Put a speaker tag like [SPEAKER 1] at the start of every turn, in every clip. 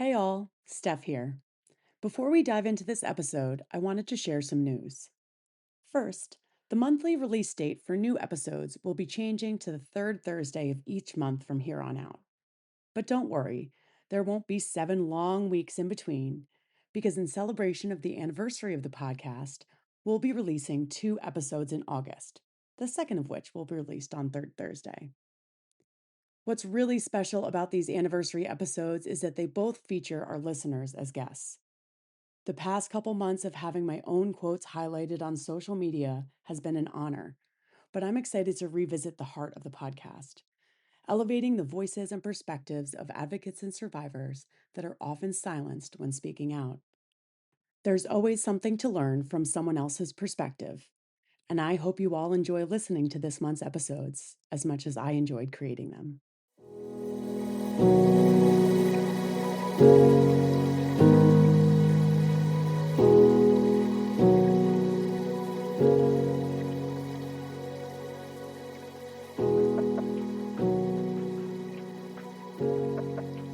[SPEAKER 1] Hey all, Steph here. Before we dive into this episode, I wanted to share some news. First, the monthly release date for new episodes will be changing to the third Thursday of each month from here on out. But don't worry, there won't be 7 long weeks in between, because in celebration of the anniversary of the podcast, we'll be releasing 2 episodes in August, the second of which will be released on third Thursday. What's really special about these anniversary episodes is that they both feature our listeners as guests. The past couple months of having my own quotes highlighted on social media has been an honor, but I'm excited to revisit the heart of the podcast, elevating the voices and perspectives of advocates and survivors that are often silenced when speaking out. There's always something to learn from someone else's perspective, and I hope you all enjoy listening to this month's episodes as much as I enjoyed creating them.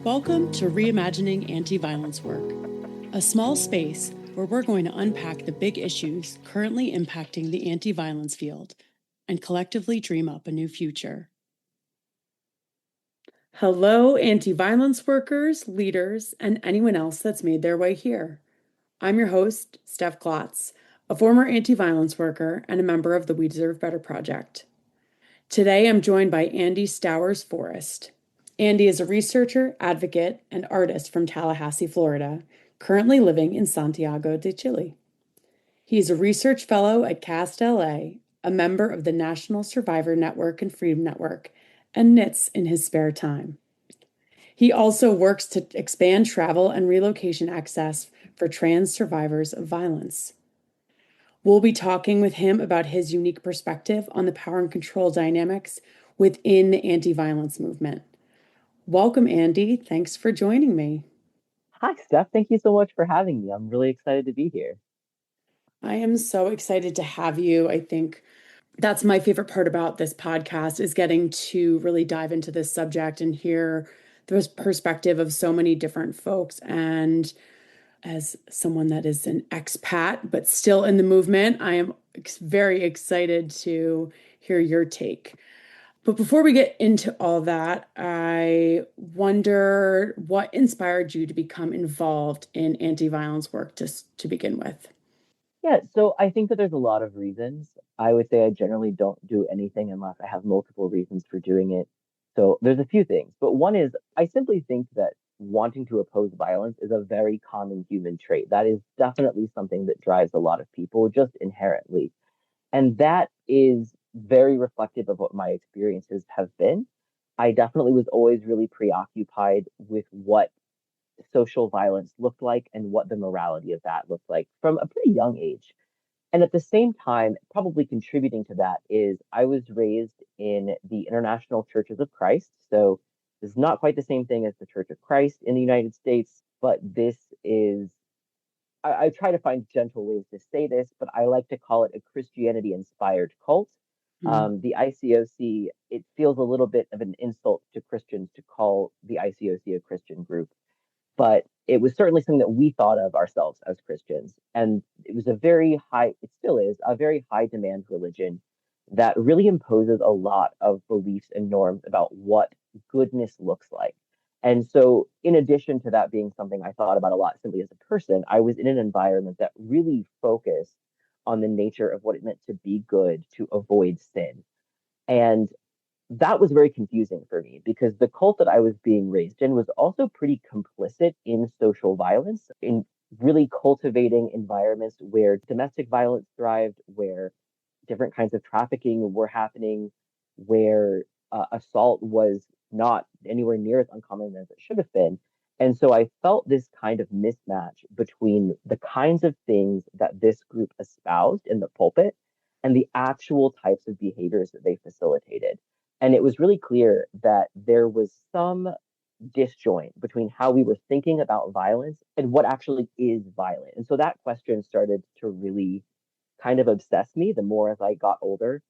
[SPEAKER 1] Welcome to Reimagining Anti-Violence Work, a small space where we're going to unpack the big issues currently impacting the anti-violence field and collectively dream up a new future. Hello, anti-violence workers, leaders, and anyone else that's made their way here. I'm your host, Steph Klotz, a former anti-violence worker and a member of the We Deserve Better project. Today, I'm joined by Andy Stowers-Forest. Andy is a researcher, advocate, and artist from Tallahassee, Florida, currently living in Santiago de Chile. He is a research fellow at CAST LA, a member of the National Survivor Network and Freedom Network, and knits in his spare time. He also works to expand travel and relocation access for trans survivors of violence. We'll be talking with him about his unique perspective on the power and control dynamics within the anti-violence movement. Welcome, Andy. Thanks for joining me.
[SPEAKER 2] Hi, Steph. Thank you so much for having me. I'm really excited to be here.
[SPEAKER 1] I am so excited to have you. I think that's my favorite part about this podcast is getting to really dive into this subject and hear the perspective of so many different folks. And as someone that is an expat but still in the movement, I am very excited to hear your take. But before we get into all that, I wonder what inspired you to become involved in anti-violence work to begin with.
[SPEAKER 2] Yeah, so I think that there's a lot of reasons. I would say I generally don't do anything unless I have multiple reasons for doing it. So there's a few things, but one is I simply think that wanting to oppose violence is a very common human trait. That is definitely something that drives a lot of people just inherently. And that is very reflective of what my experiences have been. I definitely was always really preoccupied with what social violence looked like and what the morality of that looked like from a pretty young age. And at the same time, probably contributing to that is I was raised in the International Churches of Christ. So this is not quite the same thing as the Church of Christ in the United States, but this is, I try to find gentle ways to say this, but I like to call it a Christianity inspired cult.
[SPEAKER 1] Hmm.
[SPEAKER 2] The ICOC, it feels a little bit of an insult to Christians to call the ICOC a Christian group, but it was certainly something that we thought of ourselves as Christians. And it was a very high, it still is a very high demand religion that really imposes a lot of beliefs and norms about what goodness looks like. And so, in addition to that being something I thought about a lot simply as a person, I was in an environment that really focused on the nature of what it meant to be good, to avoid sin. And that was very confusing for me because the cult that I was being raised in was also pretty complicit in social violence, in really cultivating environments where domestic violence thrived, where different kinds of trafficking were happening, where assault was not anywhere near as uncommon as it should have been. And so I felt this kind of mismatch between the kinds of things that this group espoused in the pulpit and the actual types of behaviors that they facilitated. And it was really clear that there was some disjoint between how we were thinking about violence and what actually is violent. And so that question started to really kind of obsess me the more as I got older.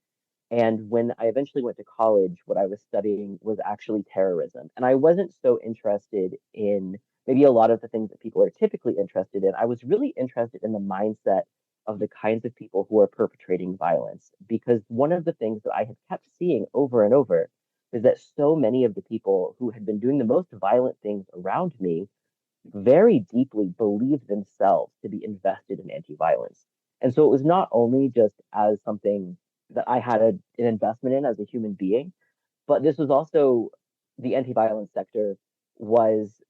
[SPEAKER 2] And when I eventually went to college, what I was studying was actually terrorism. And I wasn't so interested in maybe a lot of the things that people are typically interested in. I was really interested in the mindset of the kinds of people who are perpetrating violence, because one of the things that I had kept seeing over and over is that so many of the people who had been doing the most violent things around me very deeply believed themselves to be invested in anti-violence. And so it was not only just as something that I had an investment in as a human being, but this was also the anti-violence sector was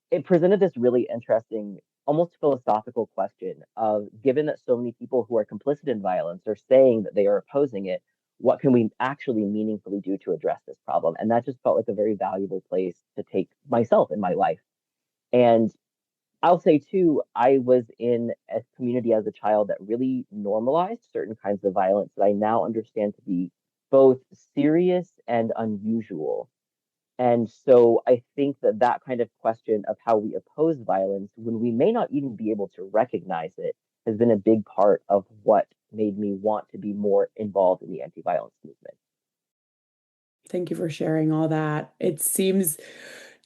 [SPEAKER 2] it presented this really interesting, almost philosophical question of, given that so many people who are complicit in violence are saying that they are opposing it, what can we actually meaningfully do to address this problem? And that just felt like a very valuable place to take myself in my life. And I'll say too, I was in a community as a child that really normalized certain kinds of violence that I now understand to be both serious and unusual. And so I think that that kind of question of how we oppose violence when we may not even be able to recognize it has been a big part of what made me want to be more involved in the anti-violence movement.
[SPEAKER 1] Thank you for sharing all that. It seems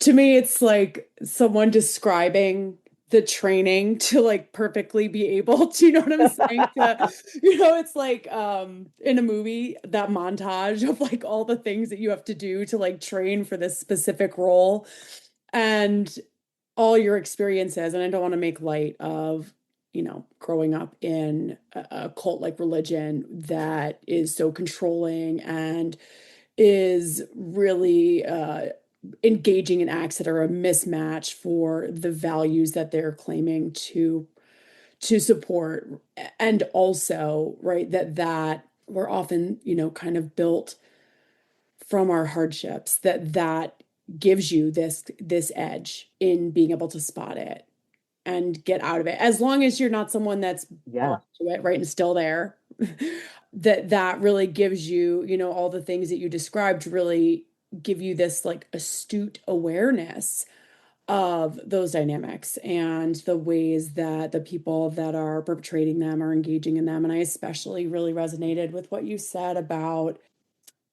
[SPEAKER 1] to me it's like someone describing the training to like perfectly be able to, you know what I'm saying? It's like in a movie, that montage of like all the things that you have to do to like train for this specific role and all your experiences. And I don't want to make light of, growing up in a cult like religion that is so controlling and is really engaging in acts that are a mismatch for the values that they're claiming to support. And also, right, that we're often, kind of built from our hardships, that gives you this edge in being able to spot it and get out of it, as long as you're not someone that's
[SPEAKER 2] Yeah.
[SPEAKER 1] blind to it, right, and still there. That really gives you, all the things that you described really give you this like astute awareness of those dynamics and the ways that the people that are perpetrating them are engaging in them. And I especially really resonated with what you said about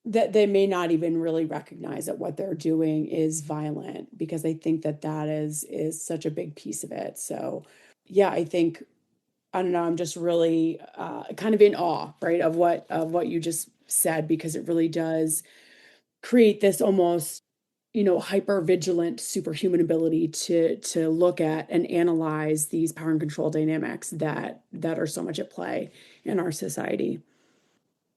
[SPEAKER 1] that they may not even really recognize that what they're doing is violent, because I think that is such a big piece of it. So yeah, I think, I don't know, I'm just really kind of in awe, right, of what you just said, because it really does create this almost, hyper vigilant superhuman ability to look at and analyze these power and control dynamics that are so much at play in our society.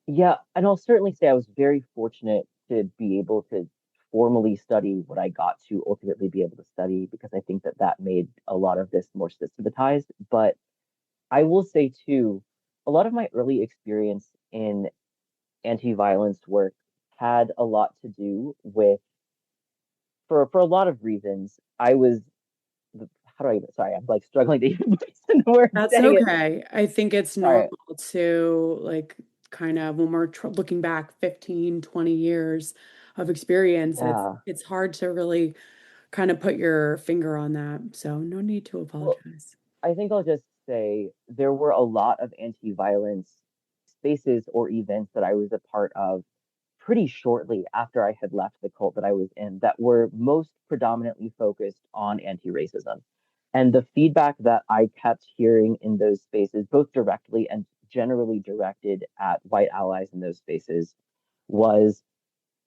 [SPEAKER 2] Yeah. And I'll certainly say I was very fortunate to be able to formally study what I got to ultimately be able to study, because I think that that made a lot of this more systematized. But I will say too, a lot of my early experience in anti-violence work had a lot to do with, for a lot of reasons. I was, how do I even, sorry, I'm like struggling to even place the word
[SPEAKER 1] That's
[SPEAKER 2] saying it.
[SPEAKER 1] okay. I think it's
[SPEAKER 2] Sorry.
[SPEAKER 1] normal to like kind of when we're tr looking back 15, 20 years of experience,
[SPEAKER 2] Yeah.
[SPEAKER 1] it's hard to really kind of put your finger on that. So no need to
[SPEAKER 2] Well,
[SPEAKER 1] apologize.
[SPEAKER 2] I think I'll just say there were a lot of anti-violence spaces or events that I was a part of pretty shortly after I had left the cult that I was in that were most predominantly focused on anti-racism. And the feedback that I kept hearing in those spaces, both directly and generally directed at white allies in those spaces, was,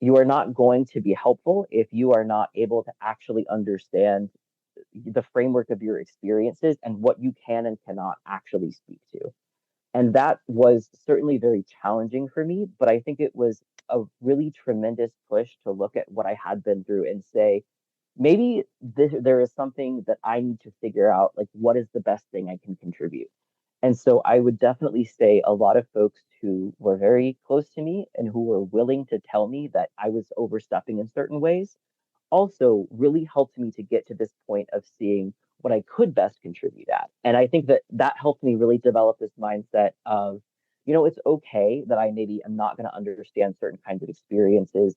[SPEAKER 2] you are not going to be helpful if you are not able to actually understand the framework of your experiences and what you can and cannot actually speak to. And that was certainly very challenging for me, but I think it was a really tremendous push to look at what I had been through and say, maybe there is something that I need to figure out, like what is the best thing I can contribute. And so I would definitely say a lot of folks who were very close to me and who were willing to tell me that I was overstepping in certain ways also really helped me to get to this point of seeing what I could best contribute at. And I think that that helped me really develop this mindset of, it's okay that I maybe am not going to understand certain kinds of experiences.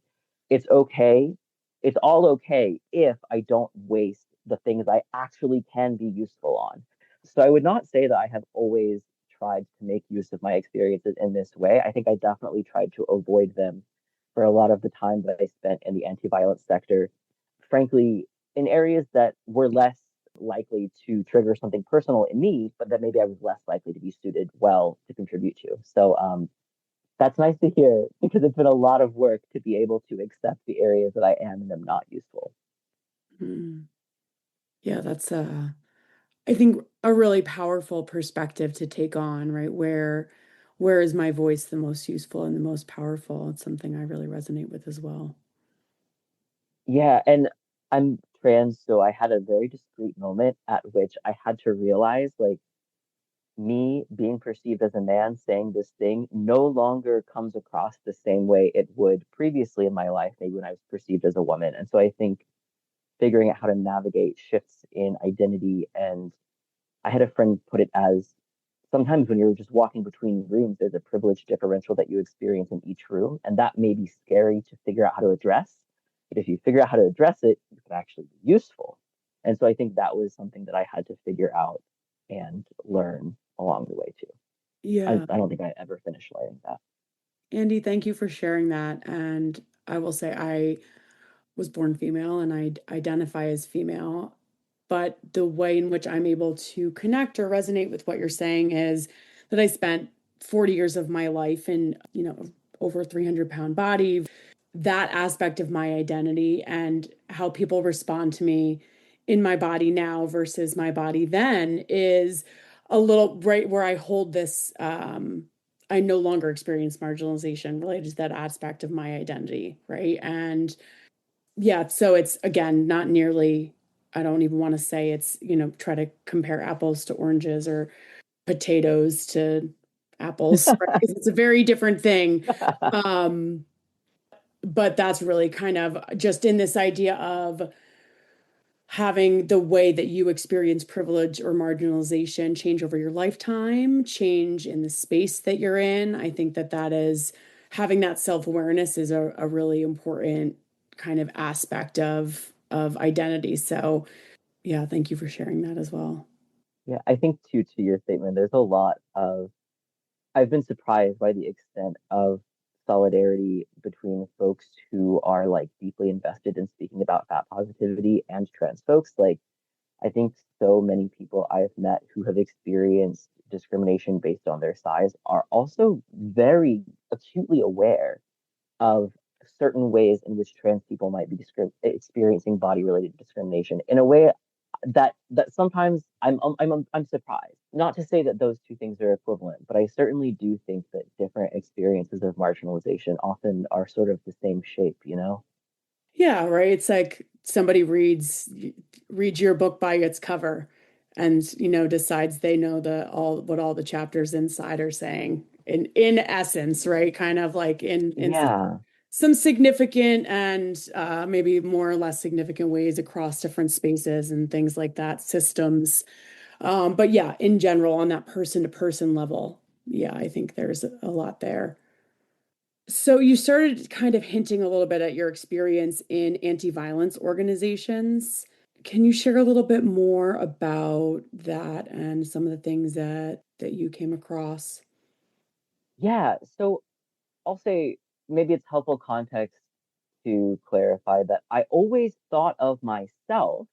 [SPEAKER 2] It's okay. It's all okay if I don't waste the things I actually can be useful on. So I would not say that I have always tried to make use of my experiences in this way. I think I definitely tried to avoid them for a lot of the time that I spent in the anti-violence sector. Frankly, in areas that were less likely to trigger something personal in me, but that maybe I was less likely to be suited well to contribute to. So that's nice to hear because it's been a lot of work to be able to accept the areas that I am and am not useful.
[SPEAKER 1] Mm. Yeah, that's I think a really powerful perspective to take on, right? Where is my voice the most useful and the most powerful? It's something I really resonate with as well.
[SPEAKER 2] Yeah, and I'm trans, so I had a very discrete moment at which I had to realize like me being perceived as a man saying this thing no longer comes across the same way it would previously in my life, maybe when I was perceived as a woman. And so I think figuring out how to navigate shifts in identity. And I had a friend put it as sometimes when you're just walking between rooms, there's a privilege differential that you experience in each room. And that may be scary to figure out how to address. But if you figure out how to address it, it can actually be useful. And so I think that was something that I had to figure out and learn along the way too.
[SPEAKER 1] Yeah.
[SPEAKER 2] I don't think I ever finished learning that.
[SPEAKER 1] Andy, thank you for sharing that. And I will say I was born female and I identify as female. But the way in which I'm able to connect or resonate with what you're saying is that I spent 40 years of my life in, over 300-pound body, that aspect of my identity and how people respond to me in my body now versus my body then is a little right where I hold this. I no longer experience marginalization related to that aspect of my identity, right? And yeah, so it's again not nearly, I don't even want to say it's, try to compare apples to oranges or potatoes to apples, right? 'Cause it's a very different thing. Um, but that's really kind of just in this idea of having the way that you experience privilege or marginalization change over your lifetime, change in the space that you're in. I think that that is having that self-awareness is a really important kind of aspect of identity. So, yeah, thank you for sharing that as well.
[SPEAKER 2] Yeah, I think too, to your statement, there's a lot of, I've been surprised by the extent of solidarity between folks who are like deeply invested in speaking about fat positivity and trans folks. Like, I think so many people I've met who have experienced discrimination based on their size are also very acutely aware of certain ways in which trans people might be experiencing body related discrimination in a way that sometimes I'm surprised. Not to say that those two things are equivalent, but I certainly do think that different experiences of marginalization often are sort of the same shape, you know?
[SPEAKER 1] Yeah, right. It's like somebody reads your book by its cover and decides they know the all what all the chapters inside are saying in essence, right? Kind of like in
[SPEAKER 2] Yeah.
[SPEAKER 1] some significant and maybe more or less significant ways across different spaces and things like that, systems. But yeah, in general, on that person to person level, yeah, I think there's a lot there. So you started kind of hinting a little bit at your experience in anti-violence organizations. Can you share a little bit more about that and some of the things that you came across?
[SPEAKER 2] Yeah. So I'll say maybe it's helpful context to clarify that I always thought of myself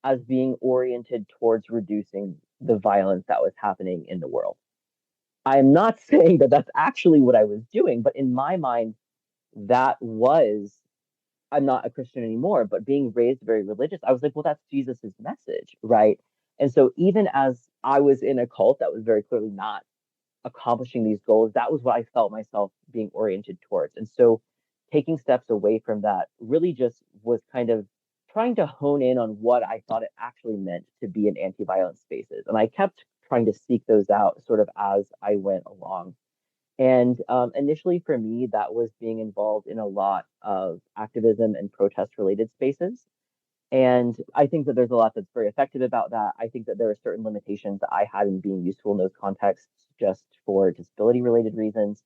[SPEAKER 2] as being oriented towards reducing the violence that was happening in the world. I'm not saying that that's actually what I was doing, but in my mind, that was, I'm not a Christian anymore, but being raised very religious, I was like, well, that's Jesus's message, right? And so even as I was in a cult that was very clearly not accomplishing these goals, that was what I felt myself being oriented towards. And so taking steps away from that really just was kind of trying to hone in on what I thought it actually meant to be in anti-violence spaces. And I kept trying to seek those out sort of as I went along. And initially for me, that was being involved in a lot of activism and protest related spaces. And I think that there's a lot that's very effective about that. I think that there are certain limitations that I had in being useful in those contexts just for disability related reasons.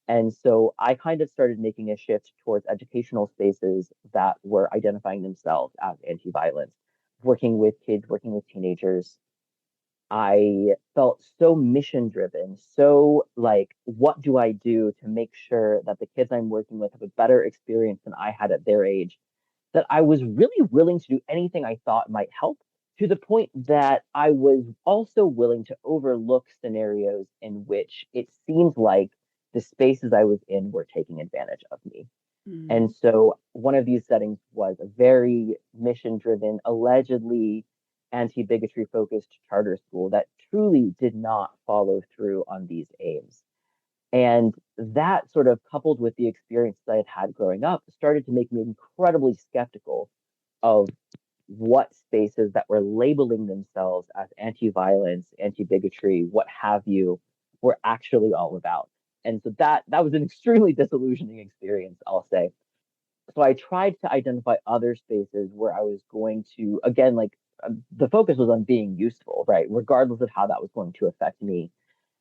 [SPEAKER 2] And so I kind of started making a shift towards educational spaces that were identifying themselves as anti-violence, working with kids, working with teenagers. I felt so mission driven, so like, what do I do to make sure that the kids I'm working with have a better experience than I had at their age? that I was really willing to do anything I thought might help, to the point that I was also willing to overlook scenarios in which it seemed like the spaces I was in were taking advantage of me. And
[SPEAKER 1] Mm.
[SPEAKER 2] so one of these settings was a very mission driven, allegedly anti bigotry focused charter school that truly did not follow through on these aims. And that sort of coupled with the experience that I had had growing up started to make me incredibly skeptical of what spaces that were labeling themselves as anti-violence, anti-bigotry, what have you, were actually all about. And so that was an extremely disillusioning experience, I'll say. So I tried to identify other spaces where I was going to, again, like the focus was on being useful, right? Regardless of how that was going to affect me.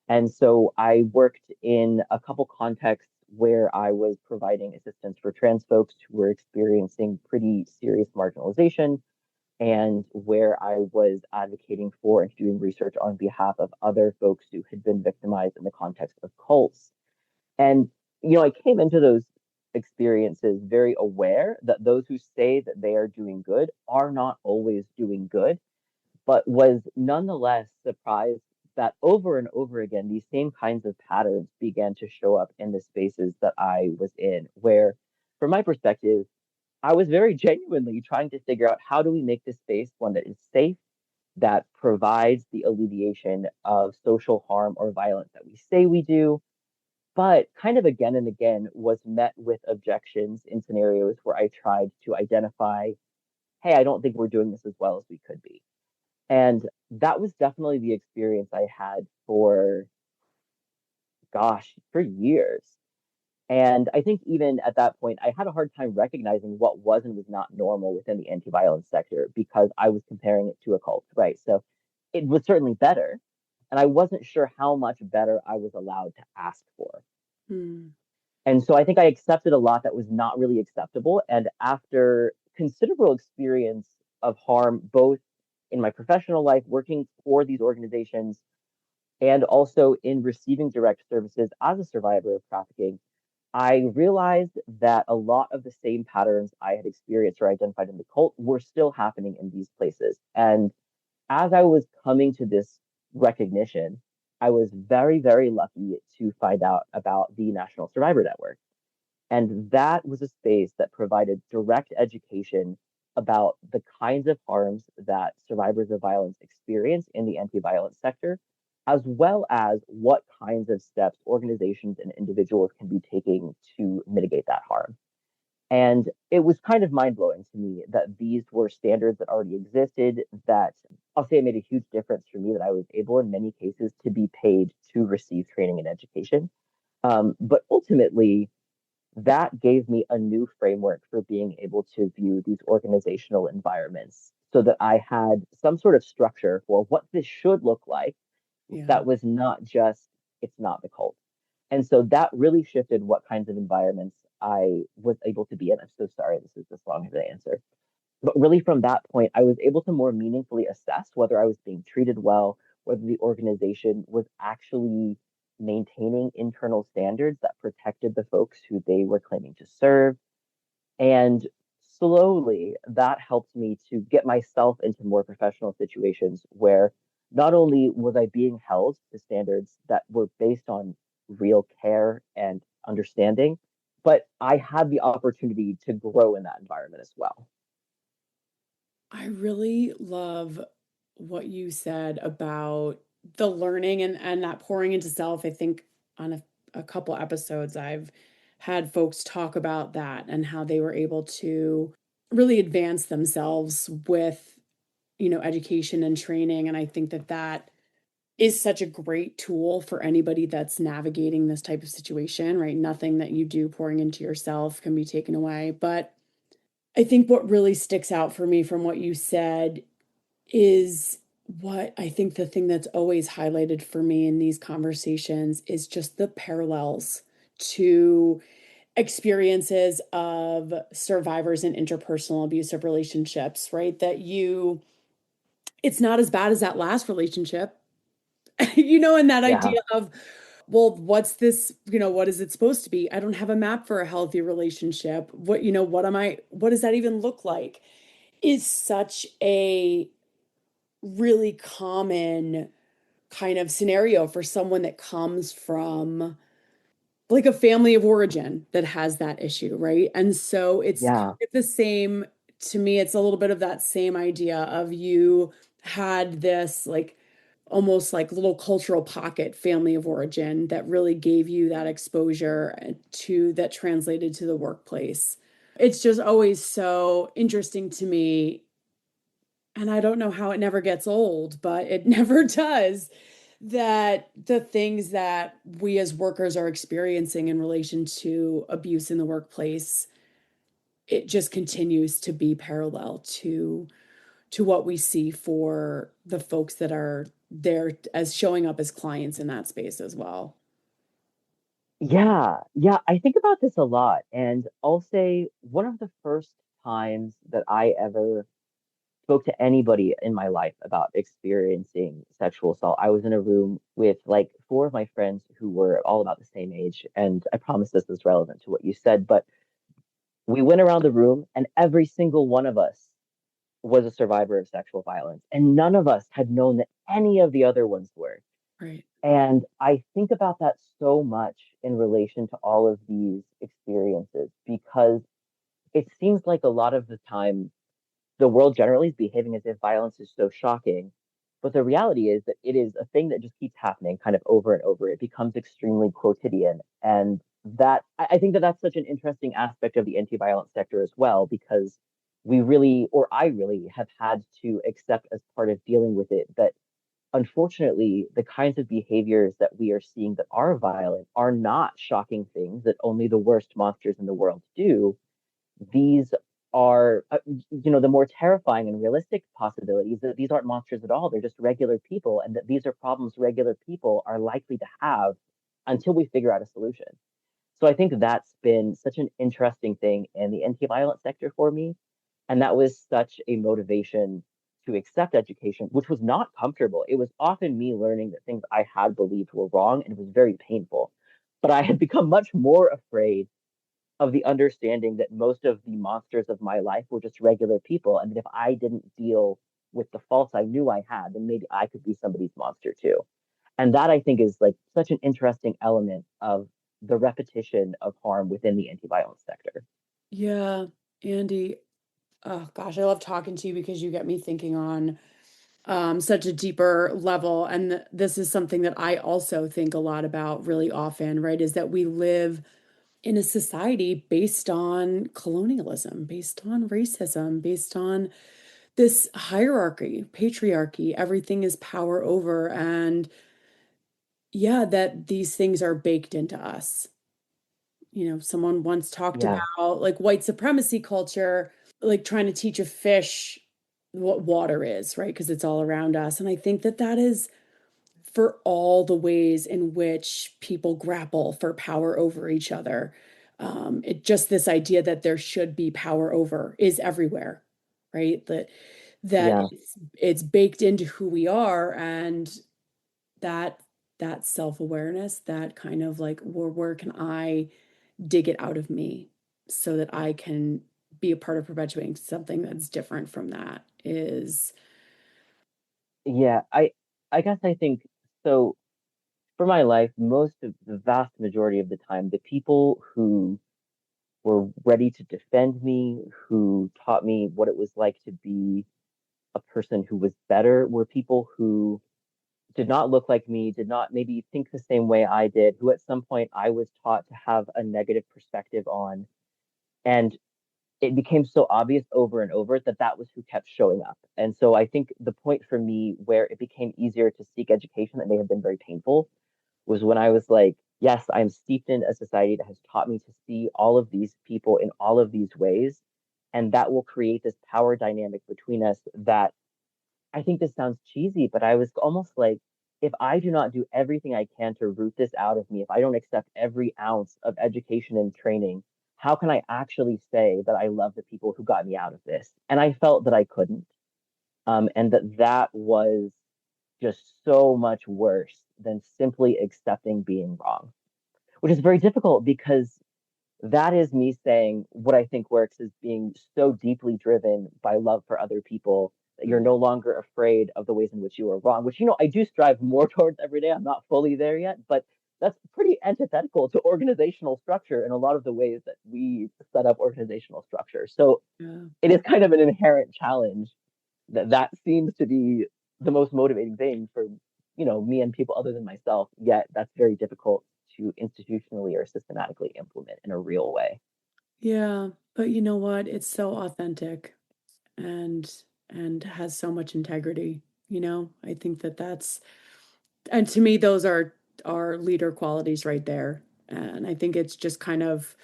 [SPEAKER 2] And so I worked in a couple contexts where I was providing assistance for trans folks who were experiencing pretty serious marginalization, and where I was advocating for and doing research on behalf of other folks who had been victimized in the context of cults. And, I came into those experiences very aware that those who say that they are doing good are not always doing good, but was nonetheless surprised that over and over again, these same kinds of patterns began to show up in the spaces that I was in, where, from my perspective, I was very genuinely trying to figure out how do we make this space one that is safe, that provides the alleviation of social harm or violence that we say we do, but kind of again and again was met with objections in scenarios where I tried to identify, hey, I don't think we're doing this as well as we could be. And that was definitely the experience I had for, gosh, for years. And I think even at that point, I had a hard time recognizing what was and was not normal within the anti-violence sector because I was comparing it to a cult, right? So it was certainly better. And I wasn't sure how much better I was allowed to ask for.
[SPEAKER 1] Mm.
[SPEAKER 2] And so I think I accepted a lot that was not really acceptable. And after considerable experience of harm, both in my professional life, working for these organizations, and also in receiving direct services as a survivor of trafficking, I realized that a lot of the same patterns I had experienced or identified in the cult were still happening in these places. And as I was coming to this recognition, I was very, very lucky to find out about the National Survivor Network. And that was a space that provided direct education about the kinds of harms that survivors of violence experience in the anti violence sector, as well as what kinds of steps organizations and individuals can be taking to mitigate that harm. And it was kind of mind blowing to me that these were standards that already existed, that I'll say it made a huge difference for me that I was able, in many cases, to be paid to receive training and education. But ultimately, that gave me a new framework for being able to view these organizational environments so that I had some sort of structure for what this should look like
[SPEAKER 1] Yeah.
[SPEAKER 2] that was not just, it's not the cult. And so that really shifted what kinds of environments I was able to be in. I'm so sorry this is this long of an answer. But really, from that point, I was able to more meaningfully assess whether I was being treated well, whether the organization was actually maintaining internal standards that protected the folks who they were claiming to serve. And slowly, that helped me to get myself into more professional situations where not only was I being held to standards that were based on real care and understanding, but I had the opportunity to grow in that environment as well.
[SPEAKER 1] I really love what you said about the learning and that pouring into self. I think on a couple episodes, I've had folks talk about that and how they were able to really advance themselves with, education and training. And I think that that is such a great tool for anybody that's navigating this type of situation, right? Nothing that you do pouring into yourself can be taken away. But I think what really sticks out for me from what you said is what I think the thing that's always highlighted for me in these conversations is just the parallels to experiences of survivors in interpersonal abusive relationships, right? It's not as bad as that last relationship, and that
[SPEAKER 2] Yeah.
[SPEAKER 1] idea of well, what's this, what is it supposed to be? I don't have a map for a healthy relationship. What does that even look like? Is such a really common kind of scenario for someone that comes from like a family of origin that has that issue, right? And so it's kind
[SPEAKER 2] Yeah.
[SPEAKER 1] of the same to me. It's a little bit of that same idea of you had this like almost like little cultural pocket family of origin that really gave you that exposure to that translated to the workplace. It's just always so interesting to me, and I don't know how it never gets old, but it never does, that the things that we as workers are experiencing in relation to abuse in the workplace, it just continues to be parallel to what we see for the folks that are there as showing up as clients in that space as well.
[SPEAKER 2] Yeah, yeah, I think about this a lot, and I'll say one of the first times that I ever spoke to anybody in my life about experiencing sexual assault, I was in a room with like four of my friends who were all about the same age, and I promise this is relevant to what you said, but we went around the room, and every single one of us was a survivor of sexual violence, and none of us had known that any of the other ones were.
[SPEAKER 1] Right.
[SPEAKER 2] And I think about that so much in relation to all of these experiences because it seems like a lot of the time the world generally is behaving as if violence is so shocking. But the reality is that it is a thing that just keeps happening kind of over and over. It becomes extremely quotidian. And I think that that's such an interesting aspect of the anti-violence sector as well, because we really, or I really, have had to accept as part of dealing with it that unfortunately, the kinds of behaviors that we are seeing that are violent are not shocking things that only the worst monsters in the world do. These are, the more terrifying and realistic possibilities that these aren't monsters at all. They're just regular people, and that these are problems regular people are likely to have until we figure out a solution. So I think that's been such an interesting thing in the anti-violence sector for me. And that was such a motivation to accept education, which was not comfortable. It was often me learning that things I had believed were wrong, and it was very painful. But I had become much more afraid of the understanding that most of the monsters of my life were just regular people. And that if I didn't deal with the faults I knew I had, then maybe I could be somebody's monster too. And that I think is like such an interesting element of the repetition of harm within the anti-violence sector.
[SPEAKER 1] Yeah, Andy. Oh gosh, I love talking to you because you get me thinking on such a deeper level. And this is something that I also think a lot about really often, right? Is that we live in a society based on colonialism, based on racism, based on this hierarchy, patriarchy. Everything is power over. And yeah, that these things are baked into us. Someone once talked
[SPEAKER 2] Yeah,
[SPEAKER 1] about like white supremacy culture, like trying to teach a fish what water is, right? Because it's all around us. And I think that that is for all the ways in which people grapple for power over each other. It just this idea that there should be power over is everywhere, right? That
[SPEAKER 2] yeah.
[SPEAKER 1] it's baked into who we are, and that that self-awareness, that kind of like where can I dig it out of me so that I can be a part of perpetuating something that's different from that is
[SPEAKER 2] Yeah, I guess I think so for my life, most of the vast majority of the time, the people who were ready to defend me, who taught me what it was like to be a person who was better, were people who did not look like me, did not maybe think the same way I did, who at some point I was taught to have a negative perspective on. And it became so obvious over and over that that was who kept showing up. And so I think the point for me where it became easier to seek education that may have been very painful was when I was like, yes, I'm steeped in a society that has taught me to see all of these people in all of these ways. And that will create this power dynamic between us that I think this sounds cheesy, but I was almost like, if I do not do everything I can to root this out of me, if I don't accept every ounce of education and training, how can I actually say that I love the people who got me out of this? And I felt that I couldn't. And that was just so much worse than simply accepting being wrong, which is very difficult because that is me saying what I think works is being so deeply driven by love for other people that you're no longer afraid of the ways in which you are wrong, which, I do strive more towards every day. I'm not fully there yet, but that's pretty antithetical to organizational structure in a lot of the ways that we set up organizational structure. So
[SPEAKER 1] Yeah.
[SPEAKER 2] it is kind of an inherent challenge that seems to be the most motivating thing for, me and people other than myself, yet that's very difficult to institutionally or systematically implement in a real way.
[SPEAKER 1] Yeah, but you know what? It's so authentic and has so much integrity, you know? I think that that's and to me those are leader qualities right there. And I think it's just kind of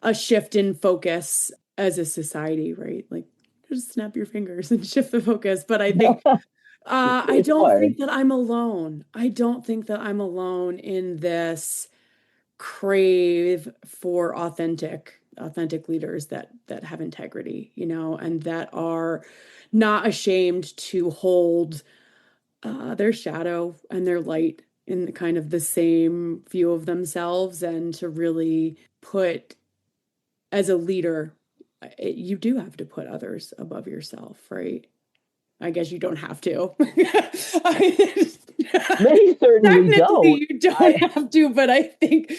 [SPEAKER 1] a shift in focus as a society, right? Like just snap your fingers and shift the focus. But I think I
[SPEAKER 2] It's
[SPEAKER 1] don't
[SPEAKER 2] hard.
[SPEAKER 1] think that I'm alone. I don't think that I'm alone in this crave for authentic leaders that have integrity, you know, and that are not ashamed to hold their shadow and their light in kind of the same view of themselves and to really put as a leader you do have to put others above yourself, right? I guess you don't have to.
[SPEAKER 2] Many certainly
[SPEAKER 1] Technically,
[SPEAKER 2] don't.
[SPEAKER 1] you don't
[SPEAKER 2] I
[SPEAKER 1] have to, but I think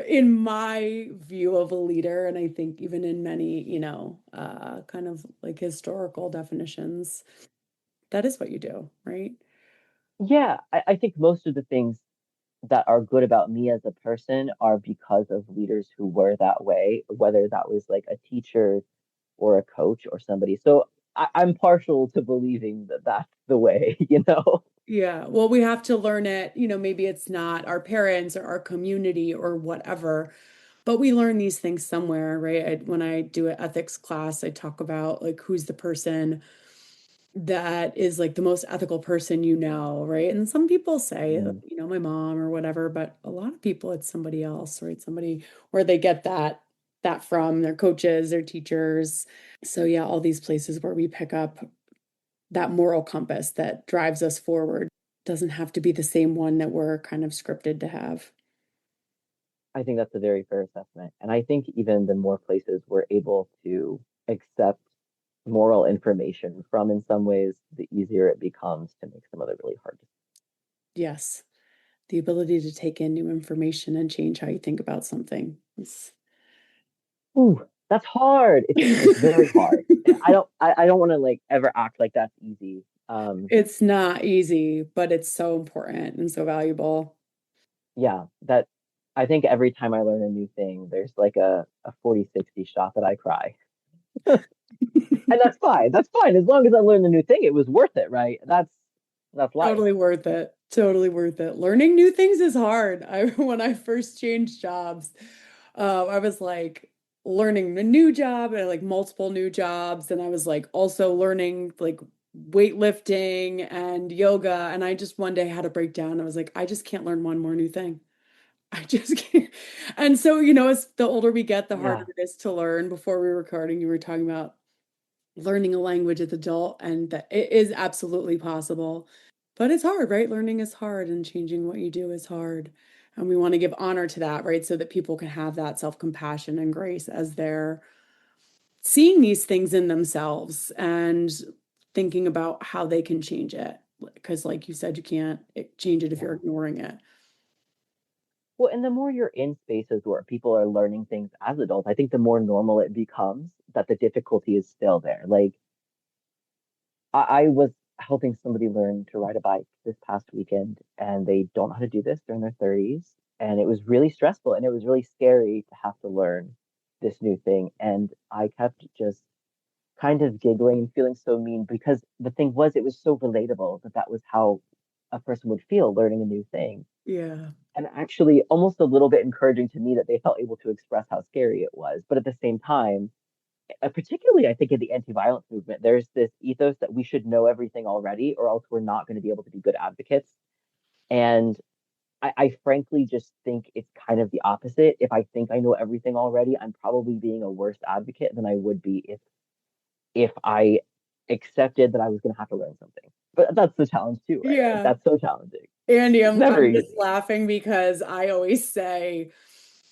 [SPEAKER 1] in my view of a leader, and I think even in many, kind of like historical definitions, that is what you do, right?
[SPEAKER 2] Yeah, I think most of the things that are good about me as a person are because of leaders who were that way, whether that was like a teacher or a coach or somebody. So I'm partial to believing that that's the way, you know?
[SPEAKER 1] Yeah. Well, we have to learn it. You know, maybe it's not our parents or our community or whatever, but we learn these things somewhere, right? When I do an ethics class, I talk about like who's the person that is like the most ethical person you know, right? And some people say,
[SPEAKER 2] Mm.
[SPEAKER 1] my mom or whatever, but a lot of people it's somebody else, right? Somebody where they get that from their coaches, their teachers. So yeah, all these places where we pick up that moral compass that drives us forward doesn't have to be the same one that we're kind of scripted to have.
[SPEAKER 2] I think that's a very fair assessment. And I think even the more places we're able to accept moral information from in some ways, the easier it becomes to make some other really hard decisions.
[SPEAKER 1] Yes. The ability to take in new information and change how you think about something.
[SPEAKER 2] Ooh, that's hard. It's very hard. I don't want to like ever act like that's easy.
[SPEAKER 1] It's not easy, but it's so important and so valuable.
[SPEAKER 2] Yeah, that I think every time I learn a new thing, there's like a 40-60 shot that I cry. And that's fine. That's fine. As long as I learned a new thing, it was worth it, right? That's life.
[SPEAKER 1] Totally worth it. Totally worth it. Learning new things is hard. I when I first changed jobs, I was like learning a new job and like multiple new jobs, and I was like also learning like weightlifting and yoga. And I just one day had a breakdown. I was like, I just can't learn one more new thing. I just can't. And so, as the older we get, the harder
[SPEAKER 2] Yeah.
[SPEAKER 1] it is to learn. Before we were recording, you were talking about learning a language as an adult, and that it is absolutely possible. But it's hard, right? Learning is hard and changing what you do is hard. And we want to give honor to that, right? So that people can have that self-compassion and grace as they're seeing these things in themselves and thinking about how they can change it. Because, like you said, you can't change it if you're
[SPEAKER 2] Yeah.
[SPEAKER 1] ignoring it.
[SPEAKER 2] Well, and the more you're in spaces where people are learning things as adults, I think the more normal it becomes that the difficulty is still there. Like I was helping somebody learn to ride a bike this past weekend, and they don't know how to do this. They're in their 30s, and it was really stressful and it was really scary to have to learn this new thing. And I kept just kind of giggling and feeling so mean because the thing was, it was so relatable that that was how a person would feel learning a new thing.
[SPEAKER 1] Yeah.
[SPEAKER 2] And actually, almost a little bit encouraging to me that they felt able to express how scary it was. But at the same time, particularly I think in the anti-violence movement, there's this ethos that we should know everything already, or else we're not going to be able to be good advocates. And I frankly just think it's kind of the opposite. If I think I know everything already, I'm probably being a worse advocate than I would be if I accepted that I was going to have to learn something. But that's the challenge too, right? Like
[SPEAKER 1] Yeah.
[SPEAKER 2] that's so challenging.
[SPEAKER 1] Andy,
[SPEAKER 2] It's
[SPEAKER 1] I'm
[SPEAKER 2] never
[SPEAKER 1] I'm just
[SPEAKER 2] easy.
[SPEAKER 1] laughing because I always say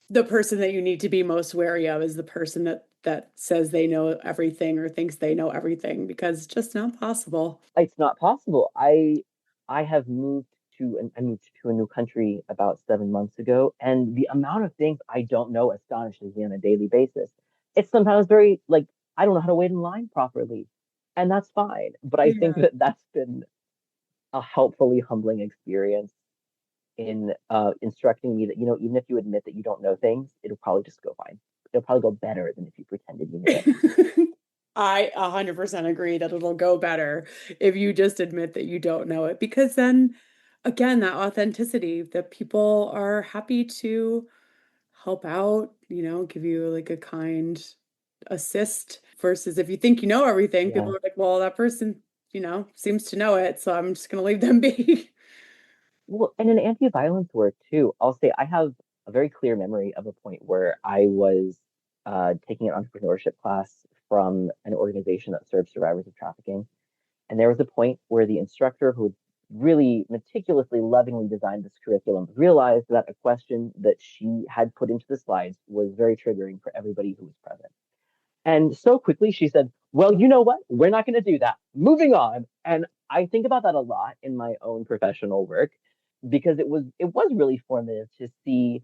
[SPEAKER 1] the person that you need to be most wary of is the person that says they know everything or thinks they know everything because it's just not possible.
[SPEAKER 2] It's not possible. I have moved I moved to a new country about 7 months ago, and the amount of things I don't know astonishes me on a daily basis. It's sometimes very like I don't know how to wait in line properly, and that's fine. But I think
[SPEAKER 1] Yeah.
[SPEAKER 2] that that's been a helpfully humbling experience in instructing me that, even if you admit that you don't know things, it'll probably just go fine. It'll probably go better than if you pretended you knew it.
[SPEAKER 1] I 100% agree that it'll go better if you just admit that you don't know it because then again that authenticity that people are happy to help out, give you like a kind assist versus if you think you know everything, people
[SPEAKER 2] Yeah.
[SPEAKER 1] are like, well, that person, seems to know it, so I'm just gonna leave them be.
[SPEAKER 2] Well, and in anti-violence work too, I'll say I have a very clear memory of a point where I was taking an entrepreneurship class from an organization that serves survivors of trafficking. And there was a point where the instructor, who had really meticulously, lovingly designed this curriculum, realized that a question that she had put into the slides was very triggering for everybody who was present. And so quickly she said, well, you know what? We're not going to do that. Moving on. And I think about that a lot in my own professional work because it was really formative to see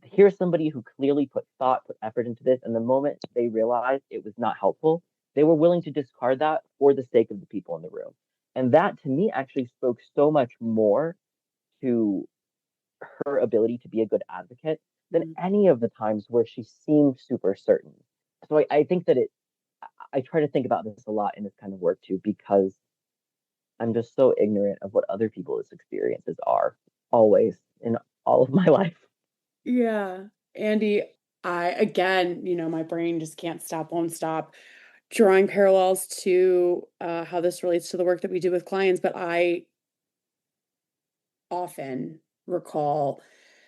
[SPEAKER 2] here's somebody who clearly put thought, put effort into this, and the moment they realized it was not helpful, they were willing to discard that for the sake of the people in the room. And that to me actually spoke so much more to her ability to be a good advocate than any of the times where she seemed super certain. So I think that I try to think about this a lot in this kind of work too, because I'm just so ignorant of what other people's experiences are always in all of my life.
[SPEAKER 1] Yeah. Andy, again, my brain just can't stop, won't stop drawing parallels to how this relates to the work that we do with clients, but I often recall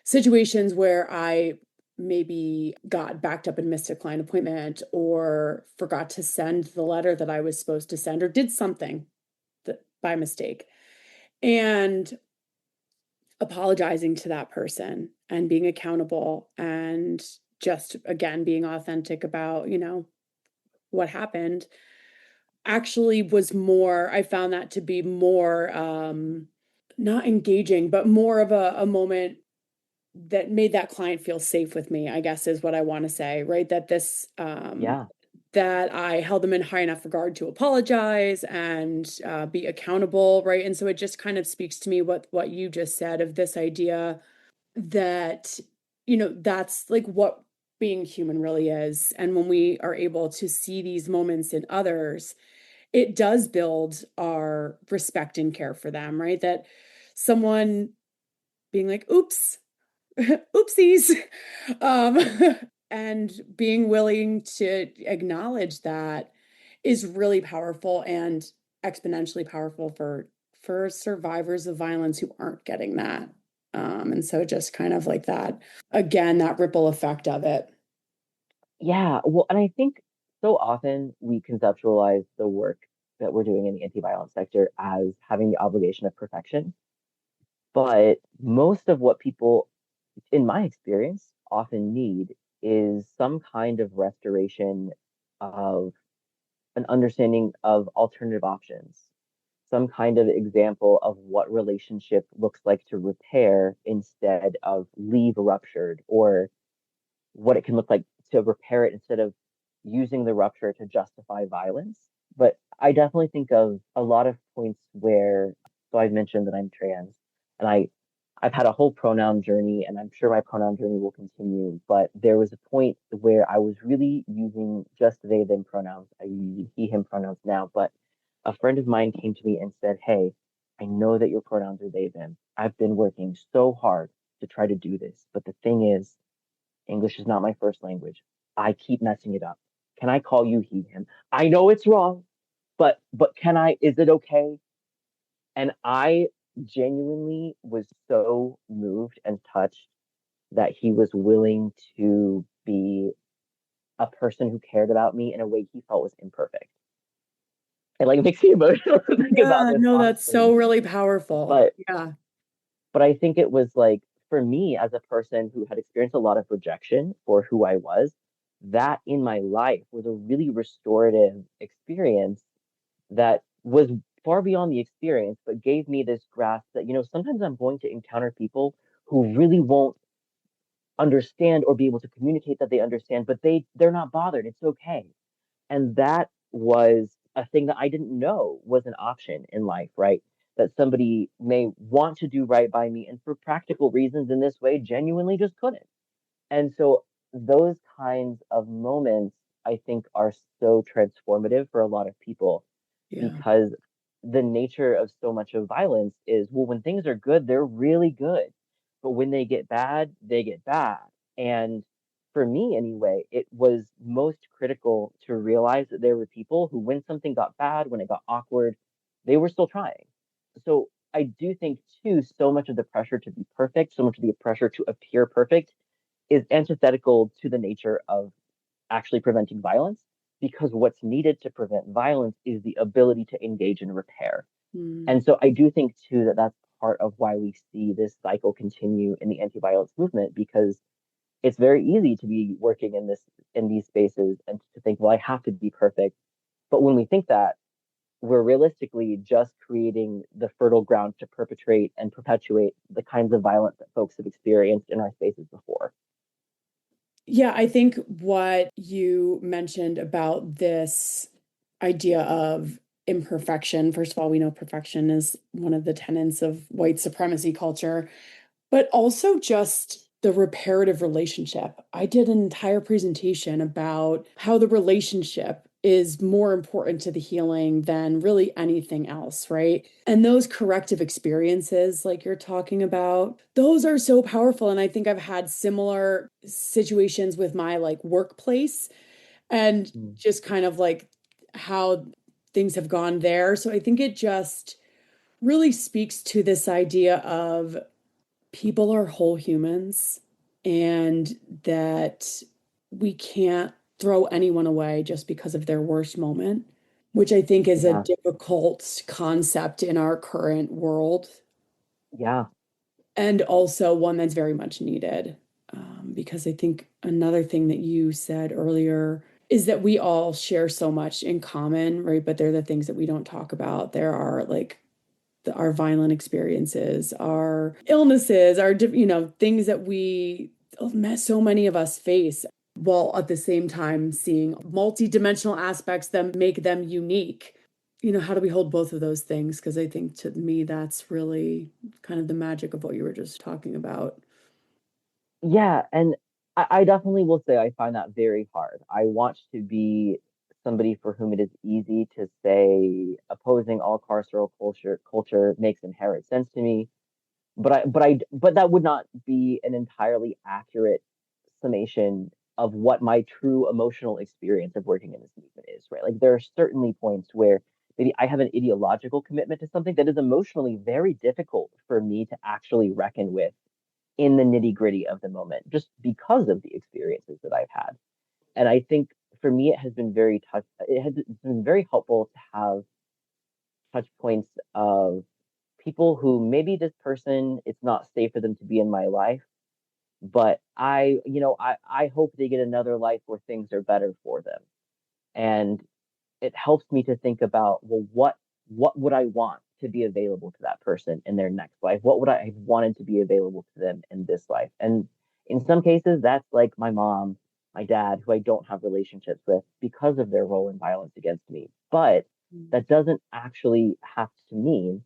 [SPEAKER 1] situations where I maybe got backed up and missed a client appointment or forgot to send the letter that I was supposed to send or did something that by mistake. And apologizing to that person and being accountable and just again being authentic about, what happened actually was more, I found that to be more not engaging, but more of a moment that made that client feel safe with me, I guess is what I want to say, right? That
[SPEAKER 2] Yeah.
[SPEAKER 1] that I held them in high enough regard to apologize and be accountable, right? And so it just kind of speaks to me what you just said of this idea that, that's like what being human really is. And when we are able to see these moments in others, it does build our respect and care for them, right? That someone being like, oops, oopsies, um, and being willing to acknowledge that is really powerful and exponentially powerful for survivors of violence who aren't getting that. And so just kind of like that, again, that ripple effect of it.
[SPEAKER 2] Yeah, well, and I think so often we conceptualize the work that we're doing in the anti-violence sector as having the obligation of perfection. But most of what people, in my experience, often need is some kind of restoration of an understanding of alternative options, some kind of example of what relationship looks like to repair instead of leave ruptured, or what it can look like to repair it instead of using the rupture to justify violence. But I definitely think of a lot of points where, so I've mentioned that I'm trans, and I've had a whole pronoun journey, and I'm sure my pronoun journey will continue. But there was a point where I was really using just they, them pronouns. I use he, him pronouns now, but a friend of mine came to me and said, hey, I know that your pronouns are they, them. I've been working so hard to try to do this. But the thing is, English is not my first language. I keep messing it up. Can I call you he, him? I know it's wrong, but can I, is it okay? And I genuinely was so moved and touched that he was willing to be a person who cared about me in a way he felt was imperfect. It like makes me emotional to think about
[SPEAKER 1] Yeah,
[SPEAKER 2] this,
[SPEAKER 1] no, that's
[SPEAKER 2] honestly.
[SPEAKER 1] so really powerful.
[SPEAKER 2] But
[SPEAKER 1] Yeah.
[SPEAKER 2] But I think it was like, for me as a person who had experienced a lot of rejection for who I was, that in my life was a really restorative experience that was far beyond the experience, but gave me this grasp that, sometimes I'm going to encounter people who really won't understand or be able to communicate that they understand, but they're not bothered. It's okay. And that was a thing that I didn't know was an option in life, right? That somebody may want to do right by me and for practical reasons in this way genuinely just couldn't. And so those kinds of moments, I think, are so transformative for a lot of people
[SPEAKER 1] Yeah.
[SPEAKER 2] because the nature of so much of violence is, well, when things are good, they're really good. But when they get bad, they get bad. And for me, anyway, it was most critical to realize that there were people who, when something got bad, when it got awkward, they were still trying. So I do think, too, so much of the pressure to be perfect, so much of the pressure to appear perfect is antithetical to the nature of actually preventing violence, because what's needed to prevent violence is the ability to engage in repair.
[SPEAKER 1] Mm.
[SPEAKER 2] And so I do think too that that's part of why we see this cycle continue in the anti-violence movement, because it's very easy to be working in these spaces and to think, well, I have to be perfect. But when we think that, we're realistically just creating the fertile ground to perpetrate and perpetuate the kinds of violence that folks have experienced in our spaces before.
[SPEAKER 1] Yeah, I think what you mentioned about this idea of imperfection, first of all, we know perfection is one of the tenets of white supremacy culture, but also just the reparative relationship. I did an entire presentation about how the relationship is more important to the healing than really anything else, right? And those corrective experiences, like you're talking about, those are so powerful. And I think I've had similar situations with my like workplace and
[SPEAKER 2] Mm.
[SPEAKER 1] just kind of like how things have gone there. So I think it just really speaks to this idea of people are whole humans and that we can't throw anyone away just because of their worst moment, which I think is a
[SPEAKER 2] Yeah,
[SPEAKER 1] difficult concept in our current world
[SPEAKER 2] yeah,
[SPEAKER 1] and also one that's very much needed. Because I think another thing that you said earlier is that we all share so much in common, right? But they're the things that we don't talk about. There are like our violent experiences, our illnesses, our, things that so many of us face, while at the same time seeing multi-dimensional aspects that make them unique. How do we hold both of those things? Because I think to me, that's really kind of the magic of what you were just talking about.
[SPEAKER 2] yeah. And I definitely will say I find that very hard. I want to be somebody for whom it is easy to say opposing all carceral culture makes inherent sense to me. But that would not be an entirely accurate summation of what my true emotional experience of working in this movement is, right? Like there are certainly points where maybe I have an ideological commitment to something that is emotionally very difficult for me to actually reckon with in the nitty gritty of the moment, just because of the experiences that I've had. And I think for me, it has been very helpful to have touch points of people who maybe this person, it's not safe for them to be in my life, but I hope they get another life where things are better for them. And it helps me to think about, well, what would I want to be available to that person in their next life? What would I have wanted to be available to them in this life? And in some cases, that's like my mom, my dad, who I don't have relationships with because of their role in violence against me. But that doesn't actually have to mean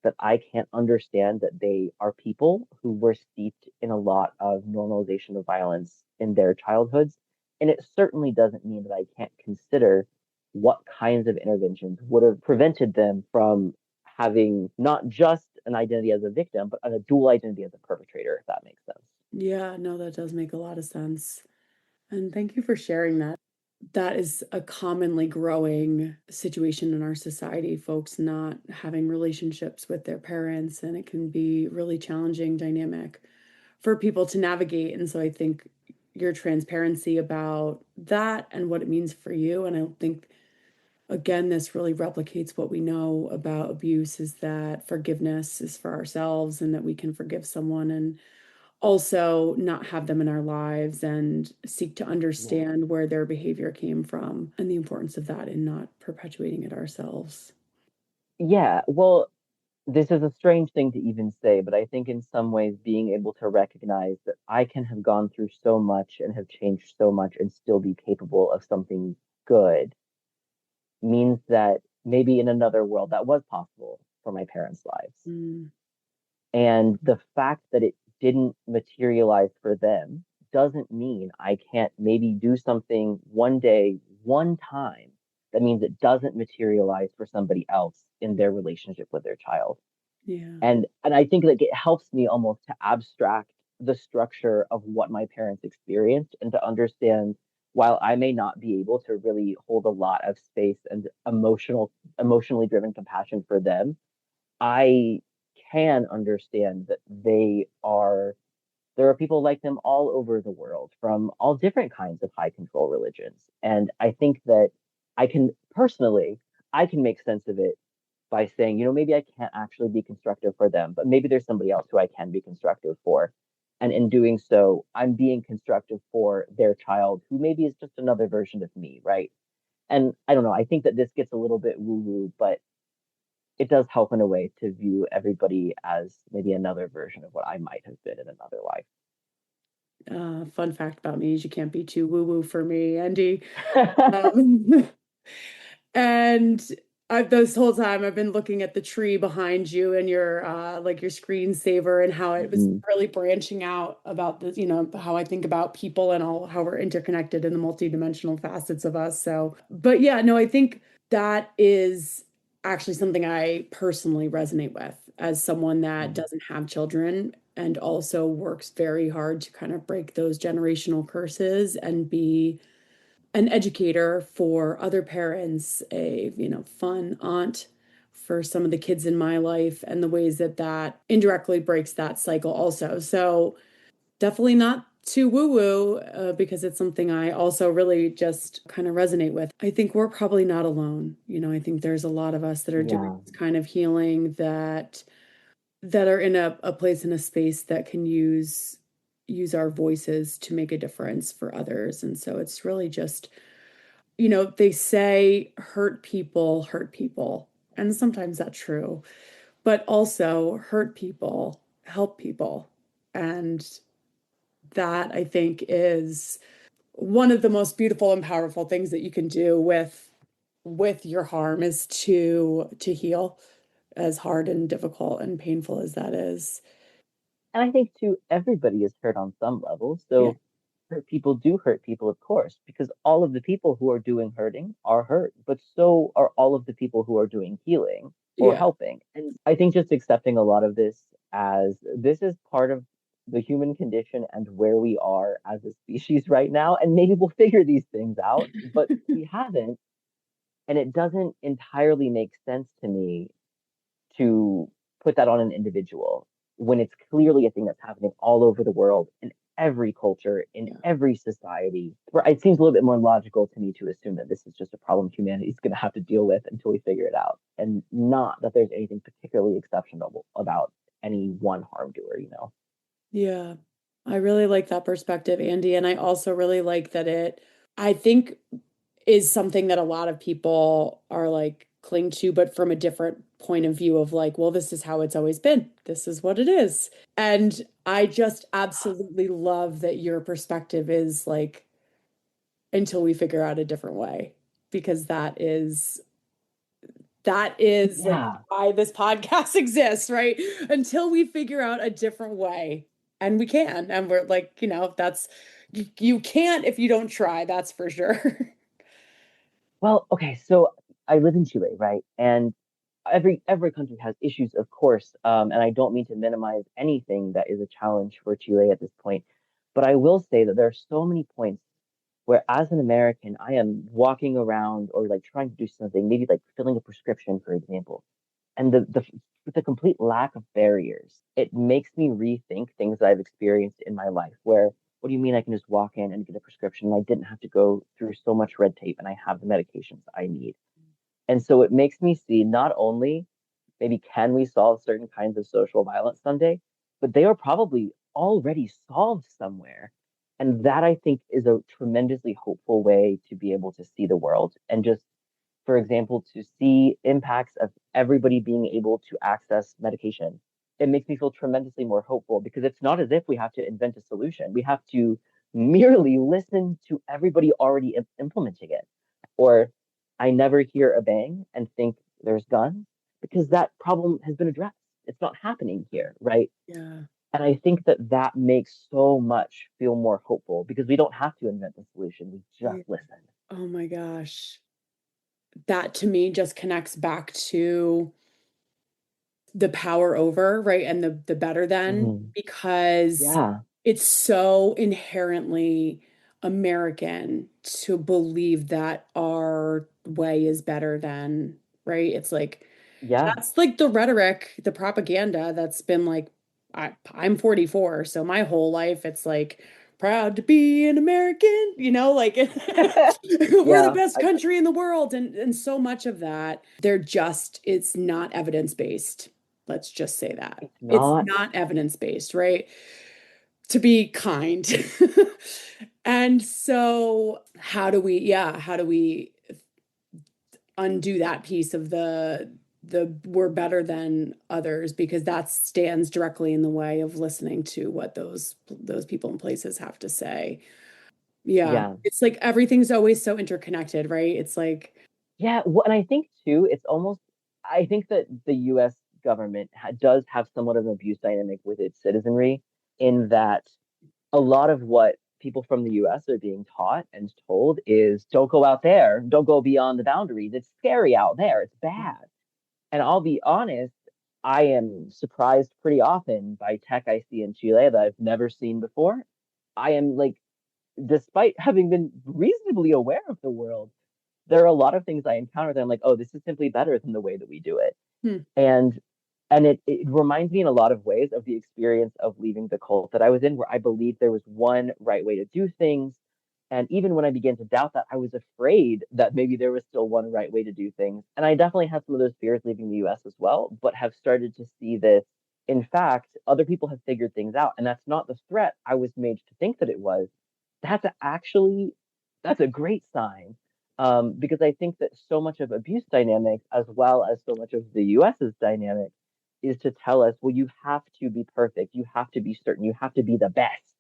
[SPEAKER 2] that I can't understand that they are people who were steeped in a lot of normalization of violence in their childhoods. And it certainly doesn't mean that I can't consider what kinds of interventions would have prevented them from having not just an identity as a victim, but a dual identity as a perpetrator, if that makes sense.
[SPEAKER 1] Yeah, no, that does make a lot of sense. And thank you for sharing that. That is a commonly growing situation in our society, folks not having relationships with their parents, and it can be really challenging dynamic for people to navigate. And so I think your transparency about that and what it means for you, and I don't think again, this really replicates what we know about abuse is that forgiveness is for ourselves and that we can forgive someone and also not have them in our lives and seek to
[SPEAKER 2] Yeah.
[SPEAKER 1] understand where their behavior came from and the importance of that and not perpetuating it ourselves.
[SPEAKER 2] Yeah. Well, this is a strange thing to even say, but I think in some ways being able to recognize that I can have gone through so much and have changed so much and still be capable of something good means that maybe in another world that was possible for my parents' lives.
[SPEAKER 1] Mm,
[SPEAKER 2] And the fact that it didn't materialize for them doesn't mean I can't maybe do something one day, one time, that means it doesn't materialize for somebody else in their relationship with their child.
[SPEAKER 1] yeah.
[SPEAKER 2] And I think like it helps me almost to abstract the structure of what my parents experienced and to understand while I may not be able to really hold a lot of space and emotionally driven compassion for them, I can understand that there are people like them all over the world from all different kinds of high control religions. And I think that I can personally, I can make sense of it by saying, maybe I can't actually be constructive for them, but maybe there's somebody else who I can be constructive for. And in doing so, I'm being constructive for their child, who maybe is just another version of me, right? And I don't know, I think that this gets a little bit woo-woo, but it does help in a way to view everybody as maybe another version of what I might have been in another
[SPEAKER 1] Fun fact about me is you can't be too woo-woo for me, Andy.
[SPEAKER 2] life.
[SPEAKER 1] Um, And this whole time I've been looking at the tree behind you and your like your screensaver and how it was
[SPEAKER 2] Mhm.
[SPEAKER 1] really branching out about this, how I think about people and all how we're interconnected in the multidimensional facets of us. So, but yeah, no, I think that is actually something I personally resonate with as someone that
[SPEAKER 2] Mhm.
[SPEAKER 1] doesn't have children and also works very hard to kind of break those generational curses and be an educator for other parents, a, fun aunt for some of the kids in my life and the ways that that indirectly breaks that cycle also. So definitely not too woo-woo because it's something I also really just kind of resonate with. I think we're probably not alone. I think there's a lot of us that are doing
[SPEAKER 2] Yeah.
[SPEAKER 1] this kind of healing that are in a place in a space that can use our voices to make a difference for others. And so it's really just they say hurt people. And sometimes that's true, but also hurt people, help people. And that I think is one of the most beautiful and powerful things that you can do with your harm is to heal as hard and difficult and painful as that is.
[SPEAKER 2] And I think too, everybody is hurt on some level.
[SPEAKER 1] Yeah.
[SPEAKER 2] So hurt people do hurt people, of course, because all of the people who are doing hurting are hurt, but so are all of the people who are doing healing or
[SPEAKER 1] Yeah.
[SPEAKER 2] helping. And I think just accepting a lot of this as this is part of the human condition and where we are as a species right now. And maybe we'll figure these things out, but we haven't. And it doesn't entirely make sense to me to put that on an individual when it's clearly a thing that's happening all over the world in every culture, in
[SPEAKER 1] Yeah.
[SPEAKER 2] every society. Where it seems a little bit more logical to me to assume that this is just a problem humanity is going to have to deal with until we figure it out, and not that there's anything particularly exceptional about any one harm doer.
[SPEAKER 1] Yeah. I really like that perspective, Andy. And I also really like that I think is something that a lot of people are like cling to, but from a different point of view of like, well, this is how it's always been. This is what it is. And I just absolutely love that your perspective is like until we figure out a different way, because that is like
[SPEAKER 2] Yeah.
[SPEAKER 1] why this podcast exists, right? Until we figure out a different way. And we can. And we're like, that's you can't if you don't try, that's for sure.
[SPEAKER 2] Well, okay, so I live in Chile, right? And every country has issues, of course. And I don't mean to minimize anything that is a challenge for Chile at this point, but I will say that there are so many points where, as an American, I am walking around or like trying to do something, maybe like filling a prescription, for example, and the complete lack of barriers, it makes me rethink things that I've experienced in my life. Where, what do you mean I can just walk in and get a prescription and I didn't have to go through so much red tape and I have the medications I need? And so it makes me see not only maybe can we solve certain kinds of social violence someday, but they are probably already solved somewhere. And that I think is a tremendously hopeful way to be able to see the world and just, for example, to see impacts of everybody being able to access medication. It makes me feel tremendously more hopeful because it's not as if we have to invent a solution. We have to merely listen to everybody already implementing it. Or I never hear a bang and think there's guns because that problem has been addressed. It's not happening here, right?
[SPEAKER 1] Yeah.
[SPEAKER 2] And I think that that makes so much feel more hopeful because we don't have to invent the solution. We
[SPEAKER 1] Yeah.
[SPEAKER 2] just listen.
[SPEAKER 1] Oh my gosh. That to me just connects back to the power over, right? And the better than,
[SPEAKER 2] Mhm.
[SPEAKER 1] because
[SPEAKER 2] Yeah.
[SPEAKER 1] it's so inherently American to believe that our way is better than, right? It's like
[SPEAKER 2] Yeah.
[SPEAKER 1] that's like the rhetoric, the propaganda that's been like I'm 44, so my whole life it's like proud to be an American, like we're the
[SPEAKER 2] Yeah.
[SPEAKER 1] best country in the world, and so much of that it's not evidence-based. Let's just say that.
[SPEAKER 2] It's
[SPEAKER 1] It's
[SPEAKER 2] not.
[SPEAKER 1] not evidence-based, right? To be kind. And so how do we undo that piece of the we're better than others, because that stands directly in the way of listening to what those people and places have to say. Yeah,
[SPEAKER 2] Yeah.
[SPEAKER 1] it's like everything's always so interconnected, right? It's like,
[SPEAKER 2] Yeah. Well, and I think too, it's almost, I think that the US government does have somewhat of an abuse dynamic with its citizenry in that a lot of what people from the US are being taught and told is don't go out there, don't go beyond the boundaries. It's scary out there, it's bad. And I'll be honest, I am surprised pretty often by tech I see in Chile that I've never seen before. I am like, despite having been reasonably aware of the world, there are a lot of things I encounter that I'm like, oh, this is simply better than the way that we do it.
[SPEAKER 1] hmm,
[SPEAKER 2] And it reminds me in a lot of ways of the experience of leaving the cult that I was in, where I believed there was one right way to do things. And even when I began to doubt that, I was afraid that maybe there was still one right way to do things. And I definitely had some of those fears leaving the US as well, but have started to see that, in fact, other people have figured things out. And that's not the threat I was made to think that it was. That's actually, that's a great sign. Because I think that so much of abuse dynamics, as well as so much of the US's dynamic, is to tell us, well, you have to be perfect, you have to be certain, you have to be the best.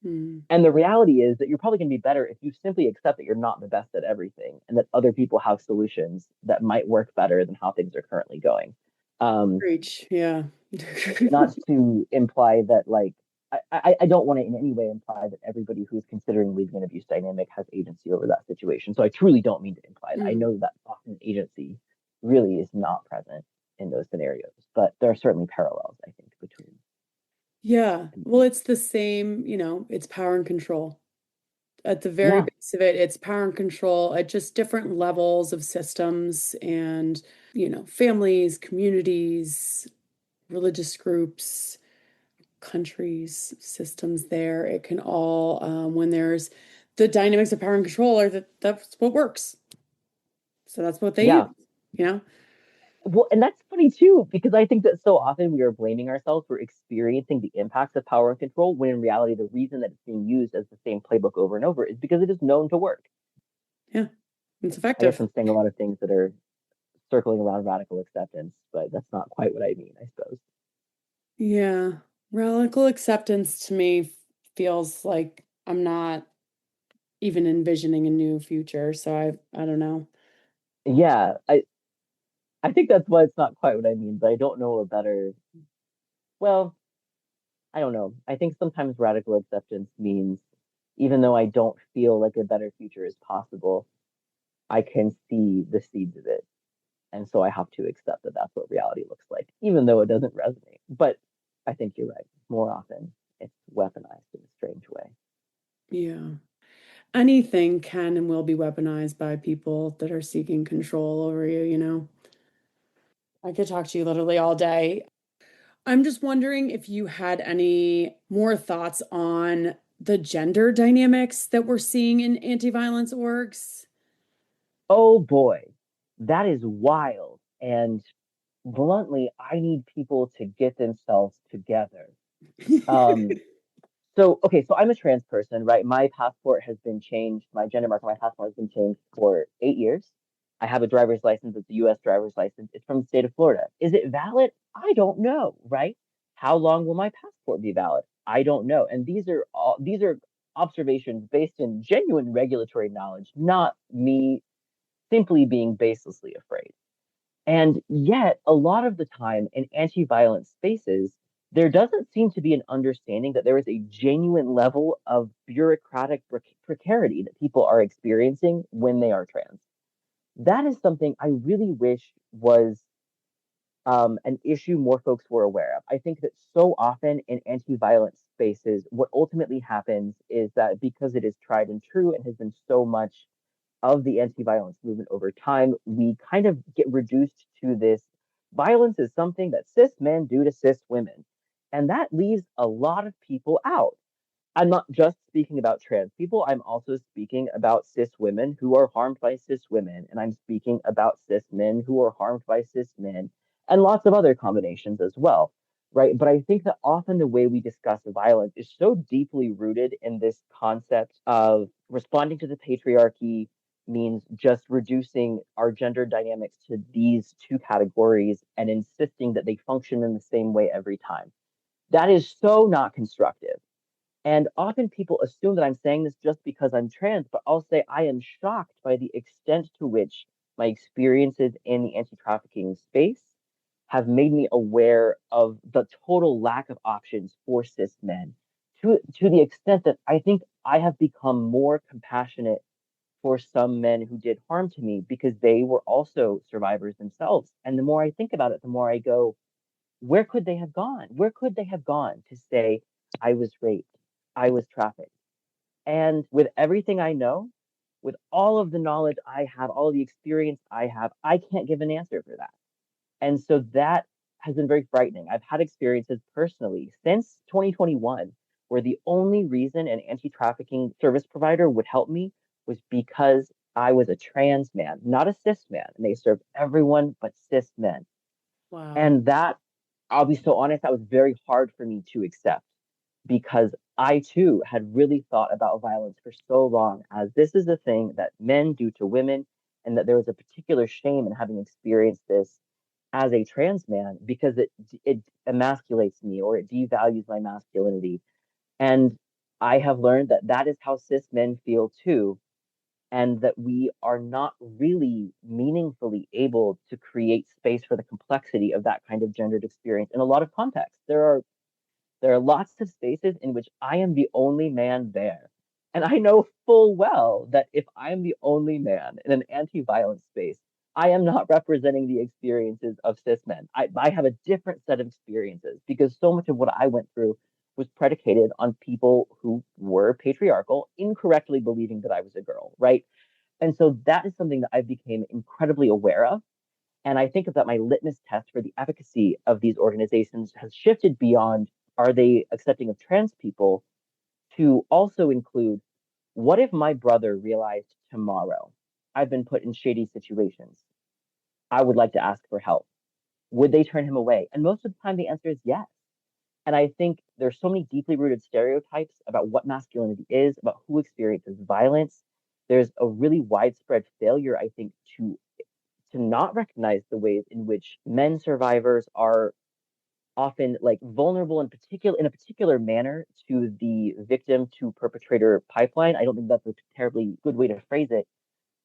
[SPEAKER 1] hmm,
[SPEAKER 2] And the reality is that you're probably going to be better if you simply accept that you're not the best at everything and that other people have solutions that might work better than how things are currently going. Um,
[SPEAKER 1] preach, yeah.
[SPEAKER 2] Not to imply that, like, I don't want to in any way imply that everybody who's considering leaving an abuse dynamic has agency over that situation. So I truly don't mean to imply that. I
[SPEAKER 1] Mm,
[SPEAKER 2] know that often agency really is not present in those scenarios, but there are certainly parallels, I think, between
[SPEAKER 1] yeah, well,
[SPEAKER 2] them.
[SPEAKER 1] it's the same, it's power and control. At the very
[SPEAKER 2] Yeah,
[SPEAKER 1] base of it, it's power and control at just different levels of systems and, families, communities, religious groups, countries, systems there. It can all, when there's the dynamics of power and control, are that's what works. So that's what they use,
[SPEAKER 2] yeah.
[SPEAKER 1] you know?
[SPEAKER 2] Well, and that's funny too, because I think that so often we are blaming ourselves for experiencing the impacts of power and control, when in reality, the reason that it's being used as the same playbook over and over is because it is known to work.
[SPEAKER 1] Yeah, it's
[SPEAKER 2] I guess
[SPEAKER 1] effective.
[SPEAKER 2] I'm saying a lot of things that are circling around radical acceptance, but that's not quite what I mean, I suppose.
[SPEAKER 1] Yeah. Radical acceptance to me feels like I'm not even envisioning a new future. So I don't know.
[SPEAKER 2] Yeah, I think that's why it's not quite what I mean, but I don't know a better, well, I don't know. I think sometimes radical acceptance means even though I don't feel like a better future is possible, I can see the seeds of it. And so I have to accept that that's what reality looks like, even though it doesn't resonate. But I think you're right. More often, it's weaponized in a strange way.
[SPEAKER 1] Yeah. Anything can and will be weaponized by people that are seeking control over you. I could talk to you literally all day. I'm just wondering if you had any more thoughts on the gender dynamics that we're seeing in anti-violence orgs.
[SPEAKER 2] Oh boy. That is wild. And bluntly, I need people to get themselves together. Um, so, okay, so I'm a trans person, right? My passport has been changed. My gender mark on my passport has been changed for 8 years. I have a driver's license. It's a US driver's license. It's from the state of Florida. Is it valid? I don't know, right? How long will my passport be valid? I don't know. And these are observations based in genuine regulatory knowledge, not me simply being baselessly afraid. And yet, a lot of the time in anti-violence spaces, there doesn't seem to be an understanding that there is a genuine level of bureaucratic precarity that people are experiencing when they are trans. That is something I really wish was an issue more folks were aware of. I think that so often in anti-violence spaces, what ultimately happens is that because it is tried and true and has been so much of the anti-violence movement over time, we kind of get reduced to this violence is something that cis men do to cis women. And that leaves a lot of people out. I'm not just speaking about trans people, I'm also speaking about cis women who are harmed by cis women, and I'm speaking about cis men who are harmed by cis men, and lots of other combinations as well, right? But I think that often the way we discuss violence is so deeply rooted in this concept of responding to the patriarchy means just reducing our gender dynamics to these two categories and insisting that they function in the same way every time. That is so not constructive. And often people assume that I'm saying this just because I'm trans, but I'll say I am shocked by the extent to which my experiences in the anti-trafficking space have made me aware of the total lack of options for cis men to the extent that I think I have become more compassionate for some men who did harm to me because they were also survivors themselves. And the more I think about it, the more I go, where could they have gone? Where could they have gone to say, I was raped, I was trafficked? And with everything I know, with all of the knowledge I have, all of the experience I have, I can't give an answer for that. And so that has been very frightening. I've had experiences personally since 2021 where the only reason an anti trafficking service provider would help me was because I was a trans man, not a cis man. And they serve everyone but cis men.
[SPEAKER 1] Wow.
[SPEAKER 2] And that, I'll be so honest, that was very hard for me to accept because I too had really thought about violence for so long as this is a thing that men do to women, and that there was a particular shame in having experienced this as a trans man because it emasculates me or it devalues my masculinity. And I have learned that that is how cis men feel too, and that we are not really meaningfully able to create space for the complexity of that kind of gendered experience in a lot of contexts. There are lots of spaces in which I am the only man there. And I know full well that if I'm the only man in an anti-violence space, I am not representing the experiences of cis men. I have a different set of experiences because so much of what I went through was predicated on people who were patriarchal, incorrectly believing that I was a girl, right? And so that is something that I became incredibly aware of. And I think that my litmus test for the efficacy of these organizations has shifted beyond are they accepting of trans people to also include what if my brother realized tomorrow I've been put in shady situations? I would like to ask for help. Would they turn him away? And most of the time, the answer is yes. And I think there's so many deeply rooted stereotypes about what masculinity is, about who experiences violence. There's a really widespread failure, I think, to not recognize the ways in which men survivors are often like vulnerable in a particular manner to the victim to perpetrator pipeline. I don't think that's a terribly good way to phrase it,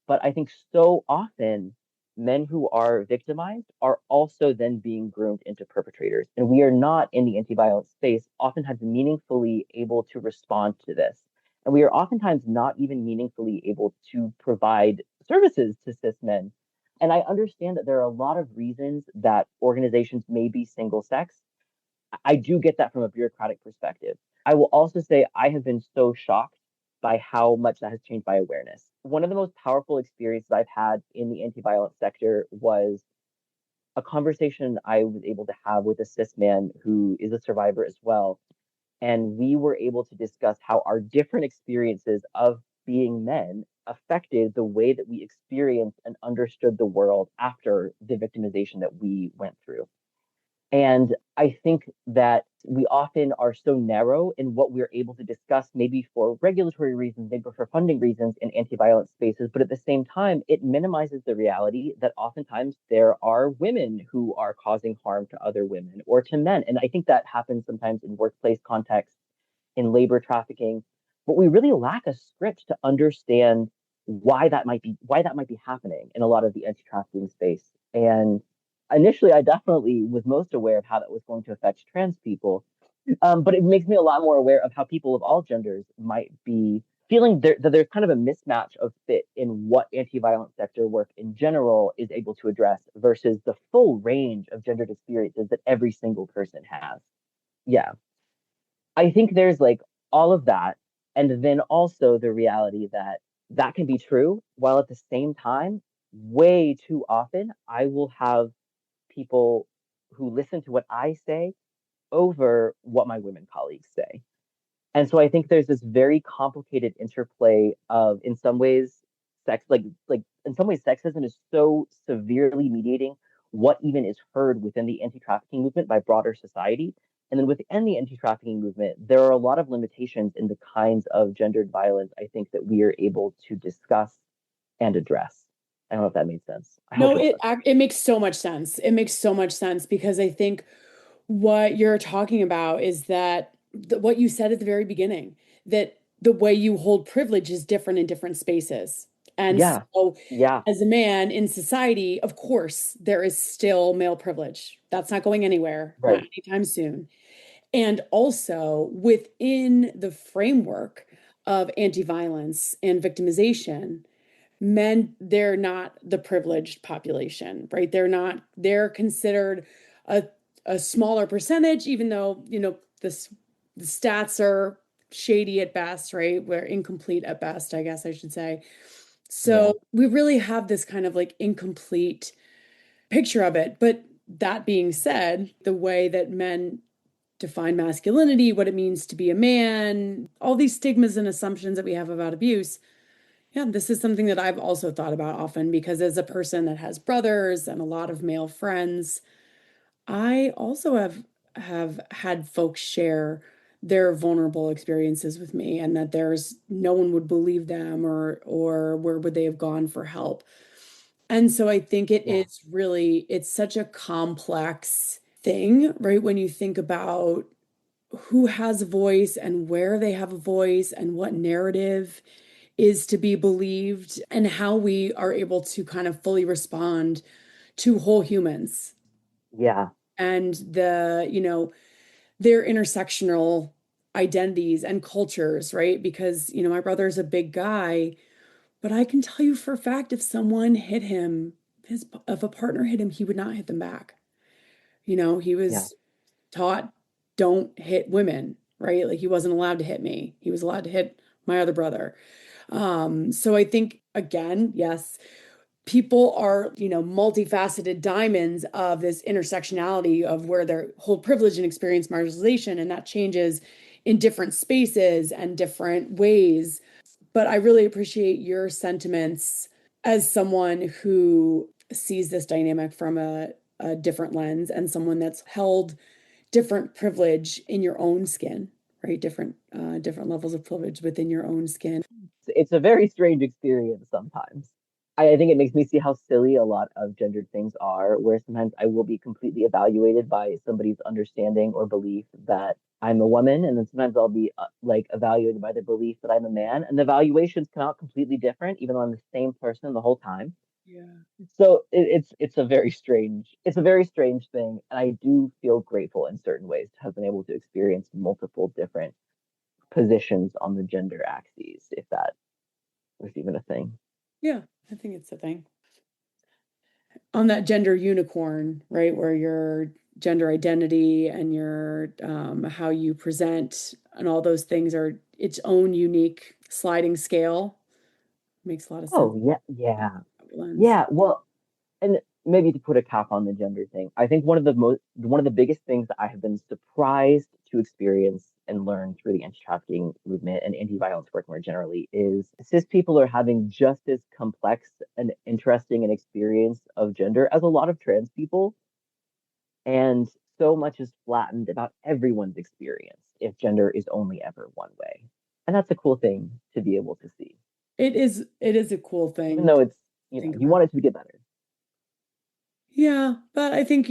[SPEAKER 2] but I think so often men who are victimized are also then being groomed into perpetrators. And we are not in the anti-violence space oftentimes meaningfully able to respond to this. And we are oftentimes not even meaningfully able to provide services to cis men. And I understand that there are a lot of reasons that organizations may be single sex. I do get that from a bureaucratic perspective. I will also say I have been so shocked by how much that has changed my awareness. One of the most powerful experiences I've had in the anti-violence sector was a conversation I was able to have with a cis man who is a survivor as well. And we were able to discuss how our different experiences of being men affected the way that we experienced and understood the world after the victimization that we went through. And I think that we often are so narrow in what we're able to discuss, maybe for regulatory reasons, maybe for funding reasons in anti-violence spaces. But at the same time, it minimizes the reality that oftentimes there are women who are causing harm to other women or to men. And I think that happens sometimes in workplace contexts, in labor trafficking. But we really lack a script to understand why that might be happening in a lot of the anti-trafficking space. And initially, I definitely was most aware of how that was going to affect trans people. But it makes me a lot more aware of how people of all genders might be feeling that there's kind of a mismatch of fit in what anti-violence sector work in general is able to address versus the full range of gendered experiences that every single person has. Yeah, I think there's like all of that. And then also the reality that that can be true, while at the same time, way too often, I will have people who listen to what I say over what my women colleagues say. And so I think there's this very complicated interplay of, in some ways, like in some ways, sexism is so severely mediating what even is heard within the anti-trafficking movement by broader society. And then within the anti-trafficking movement, there are a lot of limitations in the kinds of gendered violence I think that we are able to discuss and address. I don't know if that made sense. I hope
[SPEAKER 1] No,
[SPEAKER 2] it does.
[SPEAKER 1] it makes so much sense. It makes so much sense because I think what you're talking about is that what you said at the very beginning, that the way you hold privilege is different in different spaces. And
[SPEAKER 2] Yeah,
[SPEAKER 1] so,
[SPEAKER 2] yeah,
[SPEAKER 1] as a man in society, of course, there is still male privilege. That's not going anywhere, not
[SPEAKER 2] right.
[SPEAKER 1] anytime soon. And also within the framework of anti-violence and victimization, men, they're not the privileged population, right? They're considered a, a smaller percentage, even though, the stats are shady at best, right? We're incomplete at best, I guess I should say.
[SPEAKER 2] Yeah,
[SPEAKER 1] So we really have this kind of like incomplete picture of it. But that being said, the way that men define masculinity, what it means to be a man, all these stigmas and assumptions that we have about abuse. Yeah, this is something that I've also thought about often because as a person that has brothers and a lot of male friends, I also have had folks share their vulnerable experiences with me and that there's no one would believe them or where would they have gone for help. And so I think it
[SPEAKER 2] yeah,
[SPEAKER 1] is really it's such a complex thing, right? When you think about who has a voice and where they have a voice and what narrative is to be believed and how we are able to kind of fully respond to whole humans
[SPEAKER 2] yeah,
[SPEAKER 1] and their intersectional identities and cultures, right? Because, my brother is a big guy, but I can tell you for a fact if someone hit him, if a partner hit him, he would not hit them back. He
[SPEAKER 2] yeah.
[SPEAKER 1] was taught don't hit women, right? Like he wasn't allowed to hit me. He was allowed to hit my other brother. So I think again, yes, people are, multifaceted diamonds of this intersectionality of where they hold privilege and experience marginalization, and that changes in different spaces and different ways. But I really appreciate your sentiments as someone who sees this dynamic from a different lens and someone that's held different privilege in your own skin, right? Different levels of privilege within your own skin.
[SPEAKER 2] It's a very strange experience sometimes. I think it makes me see how silly a lot of gendered things are, where sometimes I will be completely evaluated by somebody's understanding or belief that I'm a woman, and then sometimes I'll be like evaluated by the belief that I'm a man, and the evaluations come out completely different, even though I'm the same person the whole time.
[SPEAKER 1] Yeah.
[SPEAKER 2] So it's a very strange thing, and I do feel grateful in certain ways to have been able to experience multiple different positions on the gender axes, if that was even a thing.
[SPEAKER 1] Yeah, I think it's a thing. On that gender unicorn, right, where your gender identity and your how you present and all those things are its own unique sliding scale. Makes a lot of sense.
[SPEAKER 2] Oh yeah, yeah,
[SPEAKER 1] Lens.
[SPEAKER 2] yeah. Well, and maybe to put a cap on the gender thing, I think one of the biggest things that I have been surprised to experience and learn through the anti-trafficking movement and anti-violence work more generally is cis people are having just as complex and interesting an experience of gender as a lot of trans people, and so much is flattened about everyone's experience if gender is only ever one way. And that's a cool thing to be able to see,
[SPEAKER 1] It is a cool
[SPEAKER 2] even
[SPEAKER 1] thing
[SPEAKER 2] though
[SPEAKER 1] to
[SPEAKER 2] it's,
[SPEAKER 1] think
[SPEAKER 2] you
[SPEAKER 1] about.
[SPEAKER 2] want it to get better.
[SPEAKER 1] Yeah, but I think,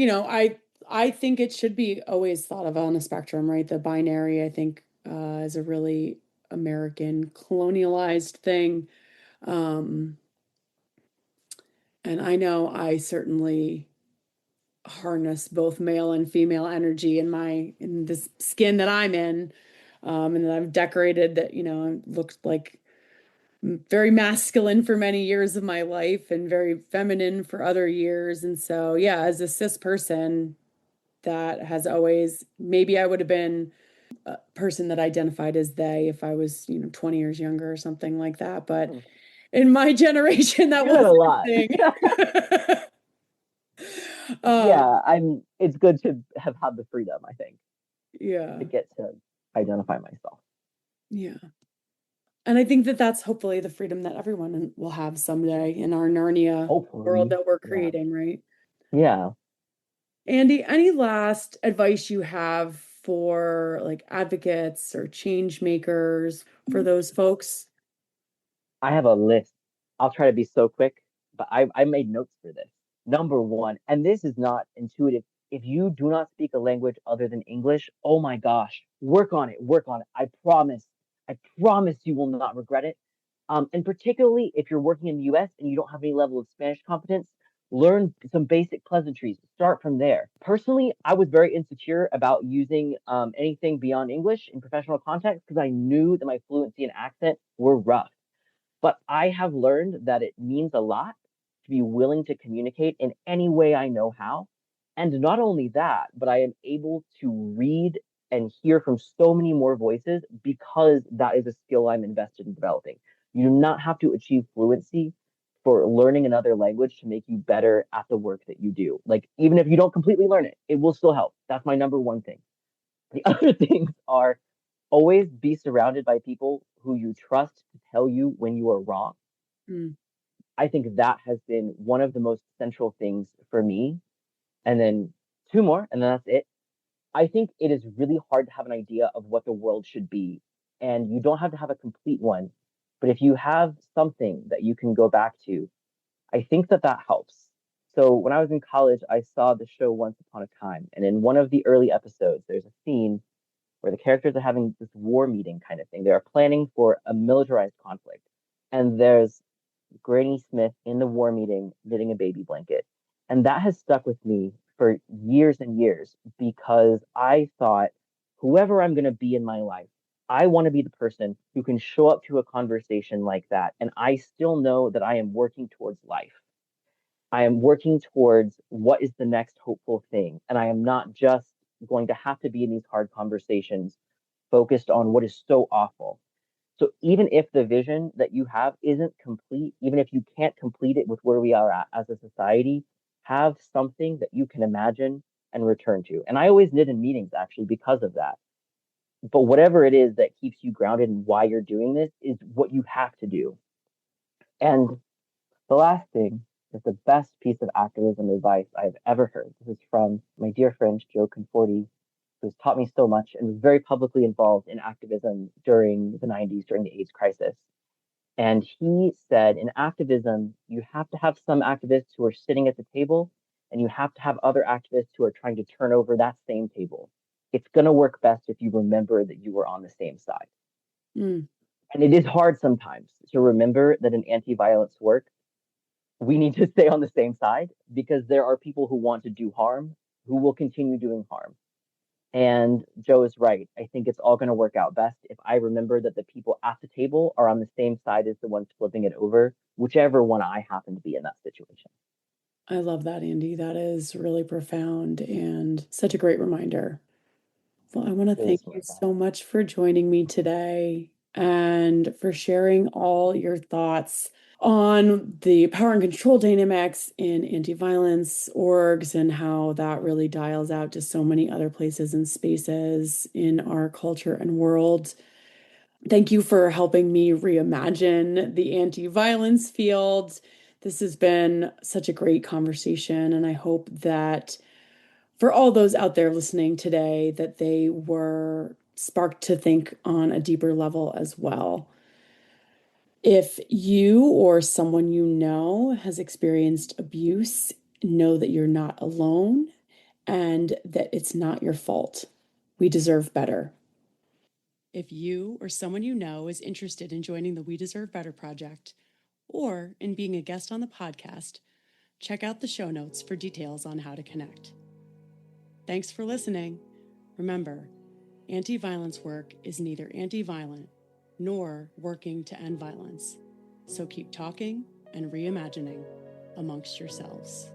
[SPEAKER 1] I think it should be always thought of on a spectrum, right? The binary, I think, is a really American colonialized thing. Um, and I know I certainly harness both male and female energy in this skin that I'm in. And that I've decorated that, looked like very masculine for many years of my life and very feminine for other years. And so, yeah, as a cis person, that has always, maybe I would have been a person that identified as they if I was, 20 years younger or something like that. But
[SPEAKER 2] Hmm.
[SPEAKER 1] in my generation,
[SPEAKER 2] You
[SPEAKER 1] that
[SPEAKER 2] do that
[SPEAKER 1] wasn't
[SPEAKER 2] a
[SPEAKER 1] a
[SPEAKER 2] lot.
[SPEAKER 1] thing. Um,
[SPEAKER 2] Yeah, it's good to have had the freedom, I think, to
[SPEAKER 1] yeah,
[SPEAKER 2] get to identify myself.
[SPEAKER 1] yeah. And I think that that's hopefully the freedom that everyone will have someday in our Narnia world
[SPEAKER 2] Hopefully.
[SPEAKER 1] that we're
[SPEAKER 2] Yeah.
[SPEAKER 1] creating, right?
[SPEAKER 2] Yeah.
[SPEAKER 1] Andy, any last advice you have for like advocates or change makers for those folks?
[SPEAKER 2] I have a list. I'll try to be so quick, but I made notes for this. Number one, and this is not intuitive. If you do not speak a language other than English, oh my gosh, work on it, work on it. I promise you will not regret it. And particularly if you're working in the US and you don't have any level of Spanish competence, learn some basic pleasantries. Start from there. Personally, I was very insecure about using anything beyond English in professional context because I knew that my fluency and accent were rough. But I have learned that it means a lot to be willing to communicate in any way I know how. And not only that, but I am able to read and hear from so many more voices because that is a skill I'm invested in developing. You do not have to achieve fluency for learning another language to make you better at the work that you do. Like, even if you don't completely learn it, it will still help. That's my number one thing. The other things are always be surrounded by people who you trust to tell you when you are wrong.
[SPEAKER 1] Mm,
[SPEAKER 2] I think that has been one of the most central things for me. And then two more, and then that's it. I think it is really hard to have an idea of what the world should be. And you don't have to have a complete one. But if you have something that you can go back to, I think that that helps. So when I was in college, I saw the show Once Upon a Time. And in one of the early episodes, there's a scene where the characters are having this war meeting kind of thing. They are planning for a militarized conflict. And there's Granny Smith in the war meeting knitting a baby blanket. And that has stuck with me for years and years because I thought, whoever I'm going to be in my life, I want to be the person who can show up to a conversation like that. And I still know that I am working towards life. I am working towards what is the next hopeful thing. And I am not just going to have to be in these hard conversations focused on what is so awful. So even if the vision that you have isn't complete, even if you can't complete it with where we are at as a society, have something that you can imagine and return to. And I always knit in meetings actually because of that. But whatever it is that keeps you grounded and why you're doing this is what you have to do. And the last thing is the best piece of activism advice I've ever heard. This is from my dear friend Joe Conforti, who's taught me so much and was very publicly involved in activism during the 90s, during the AIDS crisis. And he said in activism, you have to have some activists who are sitting at the table, and you have to have other activists who are trying to turn over that same table. It's going to work best if you remember that you were on the same side.
[SPEAKER 1] mm,
[SPEAKER 2] And it is hard sometimes to remember that in anti violence work, we need to stay on the same side because there are people who want to do harm who will continue doing harm. And Joe is right. I think it's all going to work out best if I remember that the people at the table are on the same side as the ones flipping it over, whichever one I happen to be in that situation.
[SPEAKER 1] I love that, Andy. That is really profound and such a great reminder. Well, I want to
[SPEAKER 2] It
[SPEAKER 1] thank
[SPEAKER 2] is
[SPEAKER 1] you
[SPEAKER 2] like that.
[SPEAKER 1] so much for joining me today and for sharing all your thoughts. on the power and control dynamics in anti-violence orgs and how that really dials out to so many other places and spaces in our culture and world. Thank you for helping me reimagine the anti-violence field. This has been such a great conversation, and I hope that for all those out there listening today, that they were sparked to think on a deeper level as well. If you or someone you know has experienced abuse, know that you're not alone and that it's not your fault. We deserve better. If you or someone you know is interested in joining the We Deserve Better project or in being a guest on the podcast, check out the show notes for details on how to connect. Thanks for listening. Remember, anti-violence work is neither anti-violent nor working to end violence. So keep talking and reimagining amongst yourselves.